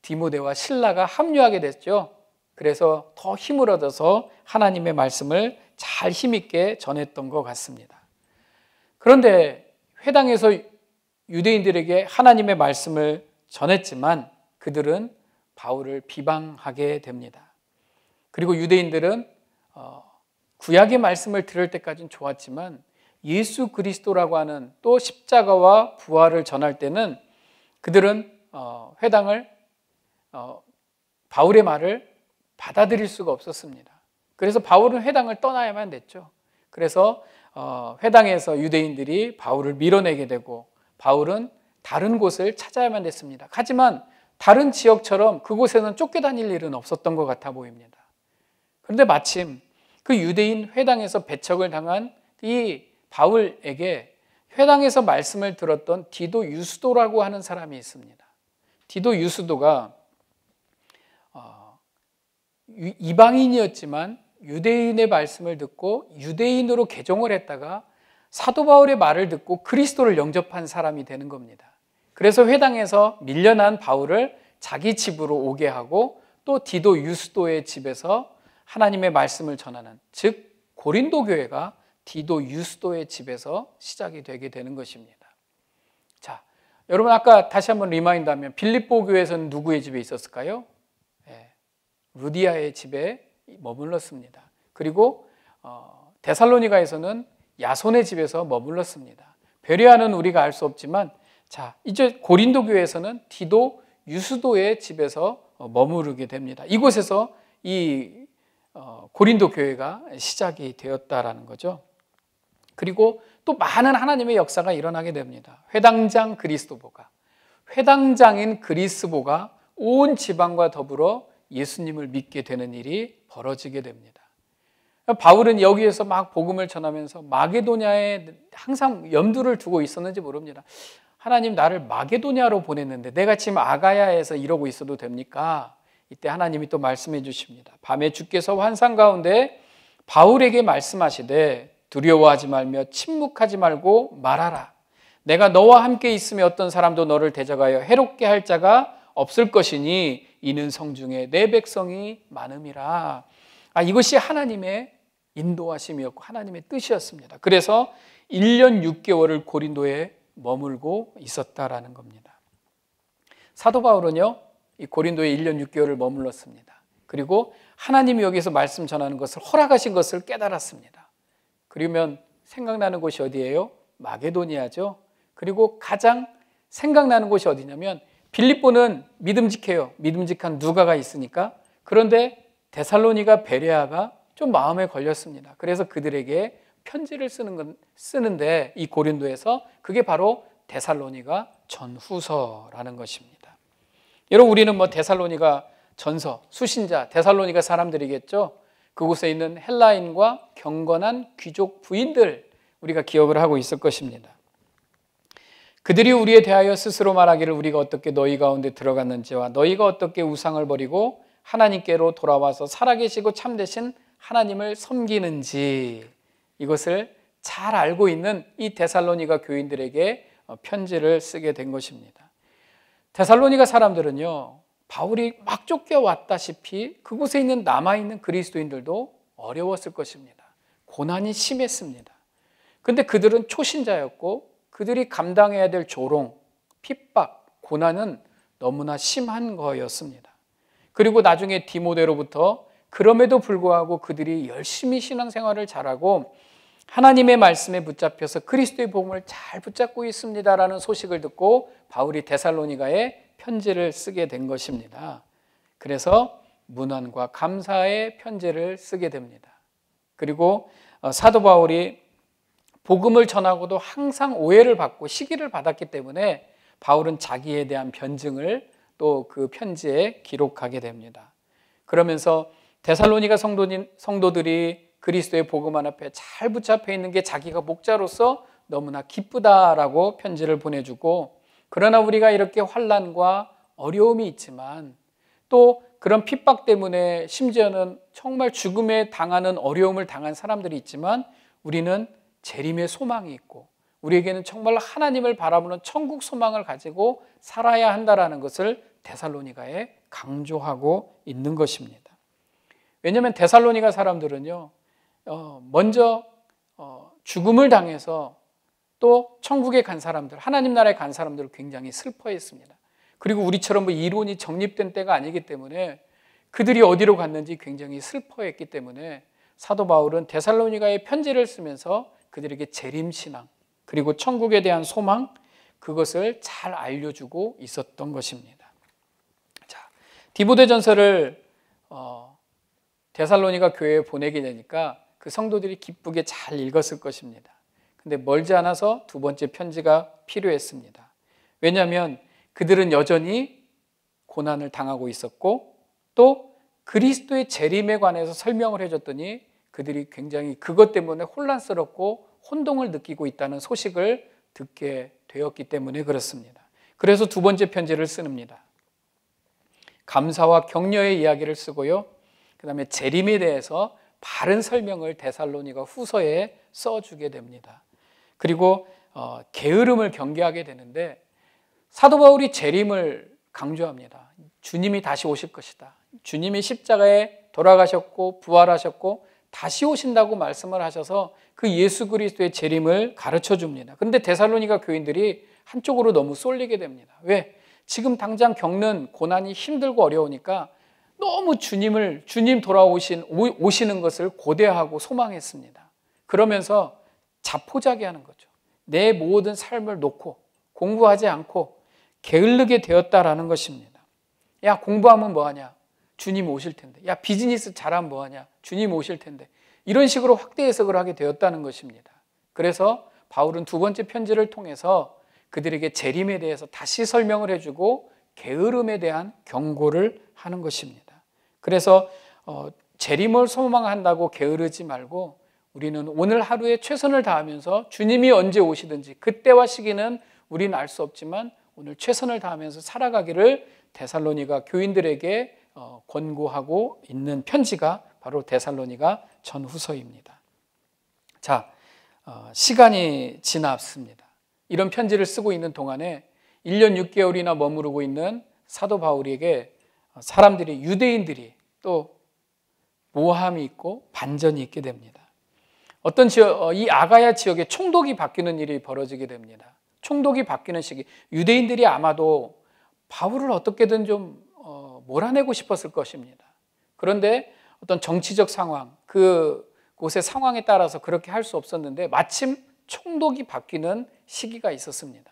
디모데와 실라가 합류하게 됐죠. 그래서 더 힘을 얻어서 하나님의 말씀을 잘 힘있게 전했던 것 같습니다. 그런데 회당에서 유대인들에게 하나님의 말씀을 전했지만 그들은 바울을 비방하게 됩니다. 그리고 유대인들은 구약의 말씀을 들을 때까지는 좋았지만 예수 그리스도라고 하는 또 십자가와 부활을 전할 때는 그들은 회당을 바울의 말을 받아들일 수가 없었습니다. 그래서 바울은 회당을 떠나야만 됐죠. 그래서 회당에서 유대인들이 바울을 밀어내게 되고 바울은 다른 곳을 찾아야만 됐습니다. 하지만 다른 지역처럼 그곳에는 쫓겨다닐 일은 없었던 것 같아 보입니다. 그런데 마침 그 유대인 회당에서 배척을 당한 이 바울에게 회당에서 말씀을 들었던 디도 유스도라고 하는 사람이 있습니다. 디도 유스도가 이방인이었지만 유대인의 말씀을 듣고 유대인으로 개종을 했다가 사도 바울의 말을 듣고 그리스도를 영접한 사람이 되는 겁니다. 그래서 회당에서 밀려난 바울을 자기 집으로 오게 하고 또 디도 유스도의 집에서 하나님의 말씀을 전하는, 즉 고린도 교회가 디도 유스도의 집에서 시작이 되게 되는 것입니다. 자, 여러분 아까 다시 한번 리마인드하면 빌립보 교회에서는 누구의 집에 있었을까요? 루디아의 집에 머물렀습니다. 그리고 데살로니가에서는 야손의 집에서 머물렀습니다. 베레아는 우리가 알 수 없지만, 자, 이제 고린도 교회에서는 디도 유스도의 집에서 머무르게 됩니다. 이곳에서 이 고린도 교회가 시작이 되었다라는 거죠. 그리고 또 많은 하나님의 역사가 일어나게 됩니다. 회당장 회당장인 그리스보가 온 지방과 더불어 예수님을 믿게 되는 일이 벌어지게 됩니다. 바울은 여기에서 막 복음을 전하면서 마게도냐에 항상 염두를 두고 있었는지 모릅니다. 하나님, 나를 마게도냐로 보냈는데 내가 지금 아가야에서 이러고 있어도 됩니까? 이때 하나님이 또 말씀해 주십니다. 밤에 주께서 환상 가운데 바울에게 말씀하시되 두려워하지 말며 침묵하지 말고 말하라. 내가 너와 함께 있으며 어떤 사람도 너를 대적하여 해롭게 할 자가 없을 것이니 이는 성중에 내 백성이 많음이라. 이것이 하나님의 인도하심이었고 하나님의 뜻이었습니다. 그래서 1년 6개월을 고린도에 머물고 있었다라는 겁니다. 사도 바울은요, 이 고린도에 1년 6개월을 머물렀습니다. 그리고 하나님이 여기서 말씀 전하는 것을 허락하신 것을 깨달았습니다. 그러면 생각나는 곳이 어디예요? 마게도니아죠. 그리고 가장 생각나는 곳이 어디냐면 빌립보는 믿음직해요. 믿음직한 누가가 있으니까. 그런데 데살로니가 베레아가 좀 마음에 걸렸습니다. 그래서 그들에게 편지를 쓰는데 이 고린도에서 그게 바로 데살로니가 전후서라는 것입니다. 여러분, 우리는 데살로니가 전서, 수신자, 데살로니가 사람들이겠죠. 그곳에 있는 헬라인과 경건한 귀족 부인들, 우리가 기억을 하고 있을 것입니다. 그들이 우리에 대하여 스스로 말하기를 우리가 어떻게 너희 가운데 들어갔는지와 너희가 어떻게 우상을 버리고 하나님께로 돌아와서 살아계시고 참되신 하나님을 섬기는지, 이것을 잘 알고 있는 이 데살로니가 교인들에게 편지를 쓰게 된 것입니다. 데살로니가 사람들은요, 바울이 막 쫓겨왔다시피 그곳에 있는 남아있는 그리스도인들도 어려웠을 것입니다. 고난이 심했습니다. 그런데 그들은 초신자였고 그들이 감당해야 될 조롱, 핍박, 고난은 너무나 심한 거였습니다. 그리고 나중에 디모데로부터 그럼에도 불구하고 그들이 열심히 신앙생활을 잘하고 하나님의 말씀에 붙잡혀서 그리스도의 복음을 잘 붙잡고 있습니다라는 소식을 듣고 바울이 데살로니가에 편지를 쓰게 된 것입니다. 그래서 문안과 감사의 편지를 쓰게 됩니다. 그리고 사도 바울이 복음을 전하고도 항상 오해를 받고 시기를 받았기 때문에 바울은 자기에 대한 변증을 또 그 편지에 기록하게 됩니다. 그러면서 데살로니가 성도들이 그리스도의 복음 앞에 잘 붙잡혀 있는 게 자기가 목자로서 너무나 기쁘다라고 편지를 보내주고, 그러나 우리가 이렇게 환난과 어려움이 있지만 또 그런 핍박 때문에 심지어는 정말 죽음에 당하는 어려움을 당한 사람들이 있지만 우리는 재림의 소망이 있고 우리에게는 정말 하나님을 바라보는 천국 소망을 가지고 살아야 한다라는 것을 데살로니가에 강조하고 있는 것입니다. 왜냐하면 데살로니가 사람들은요, 먼저 죽음을 당해서 또 천국에 간 사람들, 하나님 나라에 간 사람들을 굉장히 슬퍼했습니다. 그리고 우리처럼 이론이 정립된 때가 아니기 때문에 그들이 어디로 갔는지 굉장히 슬퍼했기 때문에 사도 바울은 데살로니가에 편지를 쓰면서 그들에게 재림신앙, 그리고 천국에 대한 소망, 그것을 잘 알려주고 있었던 것입니다. 자, 디모데전서를 데살로니가 교회에 보내게 되니까 그 성도들이 기쁘게 잘 읽었을 것입니다. 근데 멀지 않아서 두 번째 편지가 필요했습니다. 왜냐하면 그들은 여전히 고난을 당하고 있었고 또 그리스도의 재림에 관해서 설명을 해줬더니 그들이 굉장히 그것 때문에 혼란스럽고 혼동을 느끼고 있다는 소식을 듣게 되었기 때문에 그렇습니다. 그래서 두 번째 편지를 씁니다. 감사와 격려의 이야기를 쓰고요, 그 다음에 재림에 대해서 바른 설명을 데살로니가 후서에 써주게 됩니다. 그리고 게으름을 경계하게 되는데 사도 바울이 재림을 강조합니다. 주님이 다시 오실 것이다. 주님이 십자가에 돌아가셨고 부활하셨고 다시 오신다고 말씀을 하셔서 그 예수 그리스도의 재림을 가르쳐 줍니다. 그런데 데살로니가 교인들이 한쪽으로 너무 쏠리게 됩니다. 왜? 지금 당장 겪는 고난이 힘들고 어려우니까 너무 주님 오시는 것을 고대하고 소망했습니다. 그러면서 자포자기하는 거죠. 내 모든 삶을 놓고 공부하지 않고 게을르게 되었다라는 것입니다. 야, 공부하면 뭐하냐? 주님 오실 텐데. 야, 비즈니스 잘하면 뭐하냐? 주님 오실 텐데. 이런 식으로 확대 해석을 하게 되었다는 것입니다. 그래서 바울은 두 번째 편지를 통해서 그들에게 재림에 대해서 다시 설명을 해주고 게으름에 대한 경고를 하는 것입니다. 그래서 재림을 소망한다고 게으르지 말고 우리는 오늘 하루에 최선을 다하면서 주님이 언제 오시든지 그때와 시기는 우리는 알 수 없지만 오늘 최선을 다하면서 살아가기를 데살로니가 교인들에게 권고하고 있는 편지가 바로 데살로니가 전후서입니다. 자, 시간이 지났습니다. 이런 편지를 쓰고 있는 동안에 1년 6개월이나 머무르고 있는 사도 바울에게 사람들이, 유대인들이 또 모함이 있고 반전이 있게 됩니다. 어떤 이 아가야 지역에 총독이 바뀌는 일이 벌어지게 됩니다. 총독이 바뀌는 시기, 유대인들이 아마도 바울을 어떻게든 좀 몰아내고 싶었을 것입니다. 그런데 어떤 정치적 상황, 그곳의 상황에 따라서 그렇게 할 수 없었는데 마침 총독이 바뀌는 시기가 있었습니다.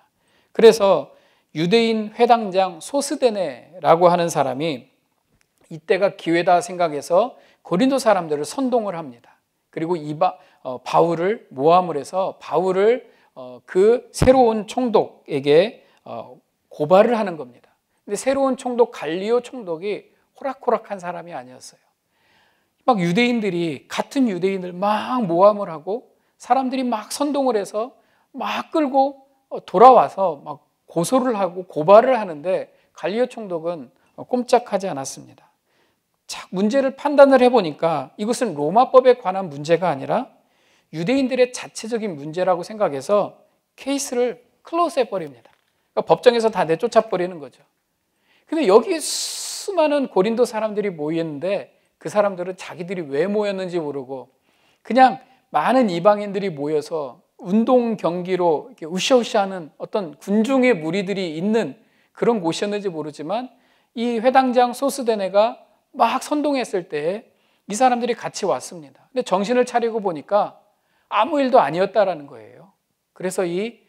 그래서 유대인 회당장 소스데네라고 하는 사람이 이때가 기회다 생각해서 고린도 사람들을 선동을 합니다. 그리고 바울을 모함을 해서 바울을 그 새로운 총독에게 고발을 하는 겁니다. 근데 새로운 총독 갈리오 총독이 호락호락한 사람이 아니었어요. 막 유대인들이, 같은 유대인을 막 모함을 하고 사람들이 막 선동을 해서 막 끌고 돌아와서 막 고소를 하고 고발을 하는데 갈리오 총독은 꼼짝하지 않았습니다. 자, 문제를 판단을 해보니까 이것은 로마법에 관한 문제가 아니라 유대인들의 자체적인 문제라고 생각해서 케이스를 클로즈 해버립니다. 그러니까 법정에서 다 내쫓아 버리는 거죠. 근데 여기 수많은 고린도 사람들이 모였는데 그 사람들은 자기들이 왜 모였는지 모르고 그냥 많은 이방인들이 모여서 운동 경기로 이렇게 으쌰으쌰하는 어떤 군중의 무리들이 있는 그런 곳이었는지 모르지만 이 회당장 소스데네가 막 선동했을 때 이 사람들이 같이 왔습니다. 근데 정신을 차리고 보니까 아무 일도 아니었다라는 거예요. 그래서 이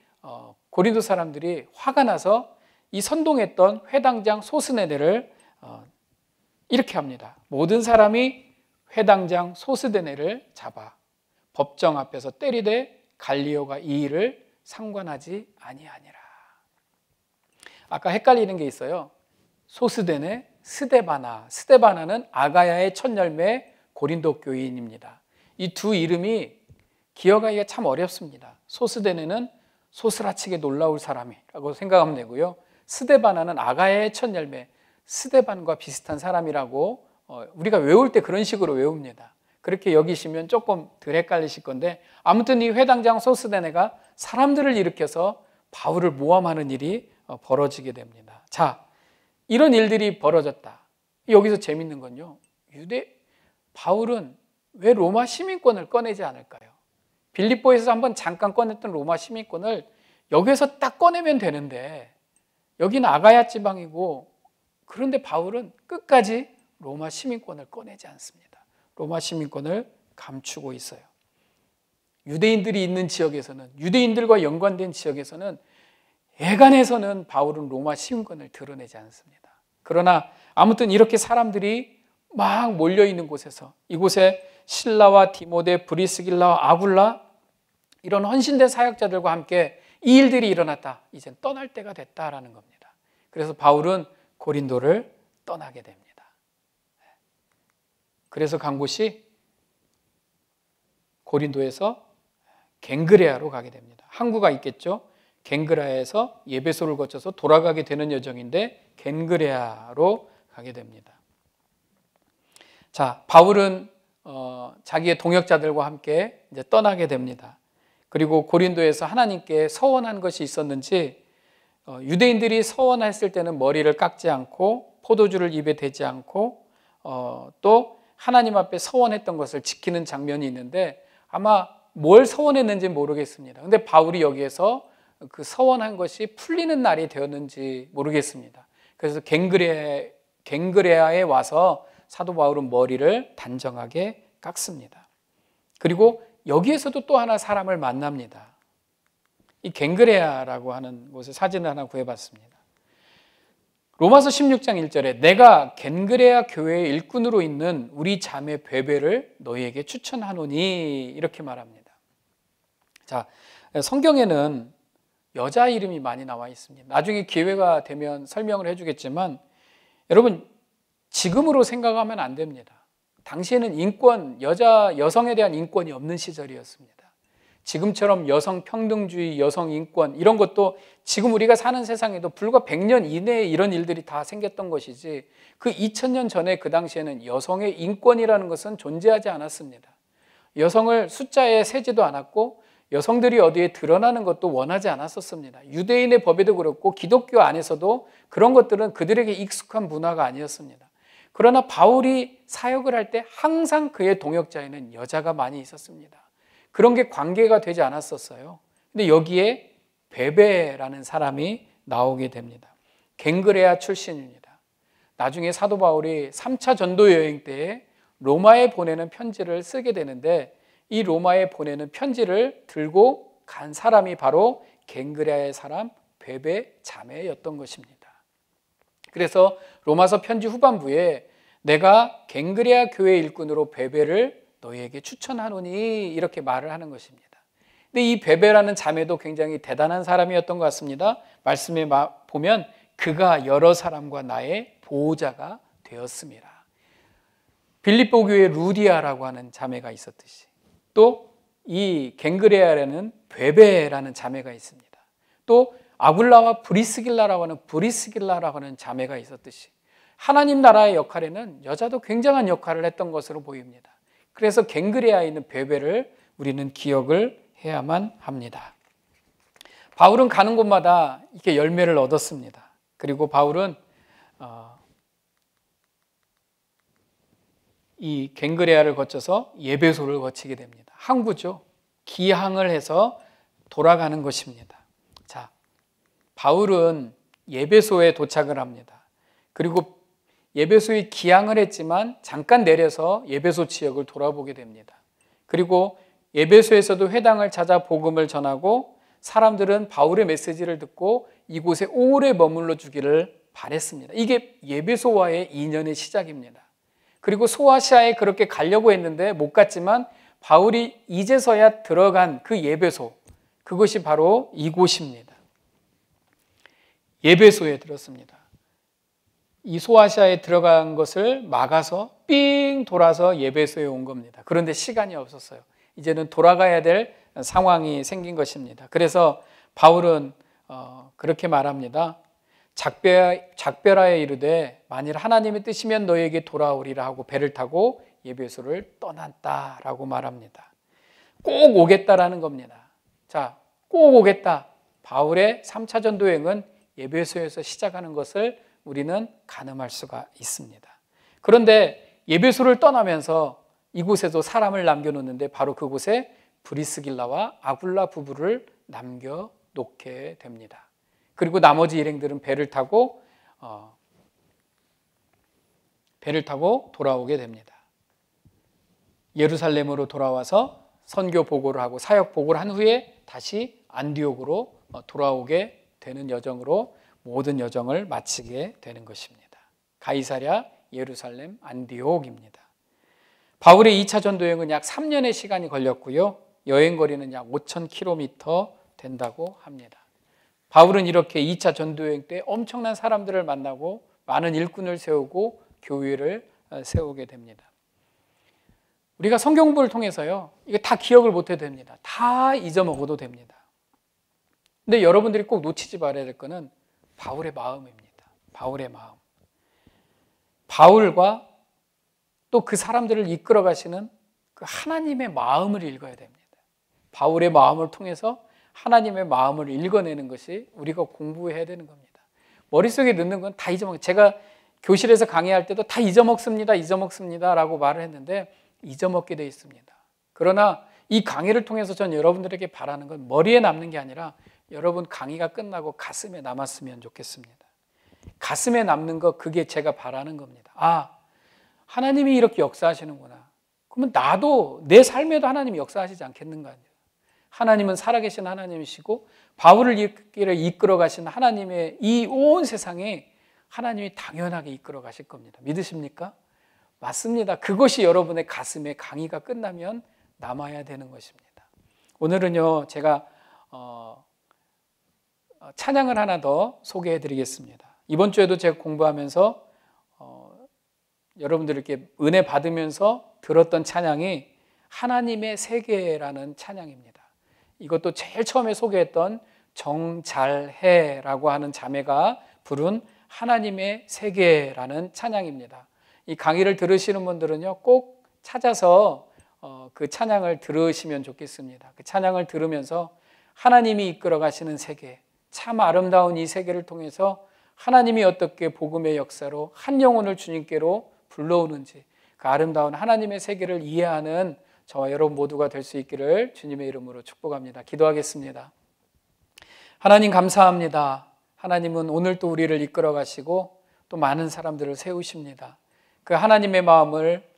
고린도 사람들이 화가 나서 이 선동했던 회당장 소스데네를 이렇게 합니다. 모든 사람이 회당장 소스데네를 잡아 법정 앞에서 때리되 갈리오가 이 일을 상관하지 아니하니라. 아까 헷갈리는 게 있어요. 소스데네, 스데바나는 아가야의 첫 열매 고린도 교인입니다. 이 두 이름이 기억하기가 참 어렵습니다. 소스데네는 소스라치게 놀라울 사람이라고 생각하면 되고요. 스데바나는 아가야의 첫 열매, 스데반과 비슷한 사람이라고 우리가 외울 때 그런 식으로 외웁니다. 그렇게 여기시면 조금 덜 헷갈리실 건데 아무튼 이 회당장 소스데네가 사람들을 일으켜서 바울을 모함하는 일이 벌어지게 됩니다. 자, 이런 일들이 벌어졌다. 여기서 재밌는 건요. 바울은 왜 로마 시민권을 꺼내지 않을까요? 빌립보에서 한번 잠깐 꺼냈던 로마 시민권을 여기서 딱 꺼내면 되는데 여기는 아가야 지방이고 그런데 바울은 끝까지 로마 시민권을 꺼내지 않습니다. 로마 시민권을 감추고 있어요. 유대인들이 있는 지역에서는, 유대인들과 연관된 지역에서는 애간해서는 바울은 로마 시민권을 드러내지 않습니다. 그러나 아무튼 이렇게 사람들이 막 몰려있는 곳에서 이곳에 실라와 디모데, 브리스길라와 아굴라 이런 헌신된 사역자들과 함께 이 일들이 일어났다. 이젠 떠날 때가 됐다라는 겁니다. 그래서 바울은 고린도를 떠나게 됩니다. 그래서 간 곳이 고린도에서 갱그레아로 가게 됩니다. 항구가 있겠죠. 갱그레아에서 예배소를 거쳐서 돌아가게 되는 여정인데 갱그레아로 가게 됩니다. 자, 바울은 자기의 동역자들과 함께 이제 떠나게 됩니다. 그리고 고린도에서 하나님께 서원한 것이 있었는지 유대인들이 서원했을 때는 머리를 깎지 않고 포도주를 입에 대지 않고 또 하나님 앞에 서원했던 것을 지키는 장면이 있는데 아마 뭘 서원했는지 모르겠습니다. 근데 바울이 여기에서 그 서원한 것이 풀리는 날이 되었는지 모르겠습니다. 그래서 갱그레아에 와서 사도 바울은 머리를 단정하게 깎습니다. 그리고 여기에서도 또 하나 사람을 만납니다. 이 갱그레아라고 하는 곳에 사진을 하나 구해봤습니다. 로마서 16장 1절에 내가 갱그레아 교회의 일꾼으로 있는 우리 자매 베베를 너희에게 추천하노니 이렇게 말합니다. 자, 성경에는 여자 이름이 많이 나와 있습니다. 나중에 기회가 되면 설명을 해주겠지만 여러분 지금으로 생각하면 안 됩니다. 당시에는 여성에 대한 인권이 없는 시절이었습니다. 지금처럼 여성 평등주의, 여성 인권 이런 것도 지금 우리가 사는 세상에도 불과 100년 이내에 이런 일들이 다 생겼던 것이지 그 2000년 전에 그 당시에는 여성의 인권이라는 것은 존재하지 않았습니다. 여성을 숫자에 세지도 않았고 여성들이 어디에 드러나는 것도 원하지 않았었습니다. 유대인의 법에도 그렇고 기독교 안에서도 그런 것들은 그들에게 익숙한 문화가 아니었습니다. 그러나 바울이 사역을 할 때 항상 그의 동역자에는 여자가 많이 있었습니다. 그런 게 관계가 되지 않았었어요. 근데 여기에 베베라는 사람이 나오게 됩니다. 갱그레아 출신입니다. 나중에 사도 바울이 3차 전도 여행 때에 로마에 보내는 편지를 쓰게 되는데 이 로마에 보내는 편지를 들고 간 사람이 바로 갱그레아의 사람 베베 자매였던 것입니다. 그래서 로마서 편지 후반부에 내가 갱그레아 교회 일꾼으로 베베를 너희에게 추천하노니 이렇게 말을 하는 것입니다. 근데 이 베베라는 자매도 굉장히 대단한 사람이었던 것 같습니다. 말씀에 보면 그가 여러 사람과 나의 보호자가 되었습니다. 빌립보 교회 루디아라고 하는 자매가 있었듯이 또 이 갱그레아라는 베베라는 자매가 있습니다. 또 아굴라와 브리스길라라고 하는 자매가 있었듯이 하나님 나라의 역할에는 여자도 굉장한 역할을 했던 것으로 보입니다. 그래서 갱그레아에 있는 베베를 우리는 기억을 해야만 합니다. 바울은 가는 곳마다 이렇게 열매를 얻었습니다. 그리고 바울은 이 갱그레아를 거쳐서 예배소를 거치게 됩니다. 항구죠. 기항을 해서 돌아가는 것입니다. 자, 바울은 예배소에 도착을 합니다. 그리고 예배소에 기항을 했지만 잠깐 내려서 예배소 지역을 돌아보게 됩니다. 그리고 예배소에서도 회당을 찾아 복음을 전하고 사람들은 바울의 메시지를 듣고 이곳에 오래 머물러 주기를 바랬습니다. 이게 예배소와의 인연의 시작입니다. 그리고 소아시아에 그렇게 가려고 했는데 못 갔지만 바울이 이제서야 들어간 그 예배소, 그것이 바로 이곳입니다. 예배소에 들었습니다. 이 소아시아에 들어간 것을 막아서 삥 돌아서 예배소에 온 겁니다. 그런데 시간이 없었어요. 이제는 돌아가야 될 상황이 생긴 것입니다. 그래서 바울은 그렇게 말합니다. 작별하여 이르되 만일 하나님의 뜻이면 너에게 돌아오리라 하고 배를 타고 예배소를 떠났다라고 말합니다. 꼭 오겠다라는 겁니다. 자, 꼭 오겠다. 바울의 3차 전도 여행은 예배소에서 시작하는 것을 우리는 가늠할 수가 있습니다. 그런데 예배소를 떠나면서 이곳에도 사람을 남겨놓는데 바로 그곳에 브리스길라와 아굴라 부부를 남겨놓게 됩니다. 그리고 나머지 일행들은 배를 타고 돌아오게 됩니다. 예루살렘으로 돌아와서 선교 보고를 하고 사역 보고를 한 후에 다시 안디옥으로 돌아오게 되는 여정으로 모든 여정을 마치게 되는 것입니다. 가이사랴, 예루살렘, 안디옥입니다. 바울의 2차 전도 여행은 약 3년의 시간이 걸렸고요. 여행 거리는 약 5,000km 된다고 합니다. 바울은 이렇게 2차 전도 여행 때 엄청난 사람들을 만나고 많은 일꾼을 세우고 교회를 세우게 됩니다. 우리가 성경 공부를 통해서요, 이거 다 기억을 못 해도 됩니다. 다 잊어먹어도 됩니다. 근데 여러분들이 꼭 놓치지 말아야 될 거는 바울의 마음입니다. 바울의 마음. 바울과 또 그 사람들을 이끌어 가시는 그 하나님의 마음을 읽어야 됩니다. 바울의 마음을 통해서 하나님의 마음을 읽어내는 것이 우리가 공부해야 되는 겁니다. 머릿속에 넣는 건 다 잊어먹어요. 제가 교실에서 강의할 때도 다 잊어먹습니다 라고 말을 했는데 잊어먹게 돼 있습니다. 그러나 이 강의를 통해서 전 여러분들에게 바라는 건 머리에 남는 게 아니라 여러분 강의가 끝나고 가슴에 남았으면 좋겠습니다. 가슴에 남는 거, 그게 제가 바라는 겁니다. 아, 하나님이 이렇게 역사하시는구나. 그러면 나도 내 삶에도 하나님이 역사하시지 않겠는가. 하나님은 살아계신 하나님이시고 바울을 이끌어 가신 하나님의 이 온 세상에 하나님이 당연하게 이끌어 가실 겁니다. 믿으십니까? 맞습니다. 그것이 여러분의 가슴에 강의가 끝나면 남아야 되는 것입니다. 오늘은요, 제가 찬양을 하나 더 소개해 드리겠습니다. 이번 주에도 제가 공부하면서 여러분들께 은혜 받으면서 들었던 찬양이 하나님의 세계라는 찬양입니다. 이것도 제일 처음에 소개했던 정잘해라고 하는 자매가 부른 하나님의 세계라는 찬양입니다. 이 강의를 들으시는 분들은요, 꼭 찾아서 그 찬양을 들으시면 좋겠습니다. 그 찬양을 들으면서 하나님이 이끌어 가시는 세계, 참 아름다운 이 세계를 통해서 하나님이 어떻게 복음의 역사로 한 영혼을 주님께로 불러오는지, 그 아름다운 하나님의 세계를 이해하는 저와 여러분 모두가 될 수 있기를 주님의 이름으로 축복합니다. 기도하겠습니다. 하나님 감사합니다. 하나님은 오늘 또 우리를 이끌어 가시고 또 많은 사람들을 세우십니다. 그 하나님의 마음을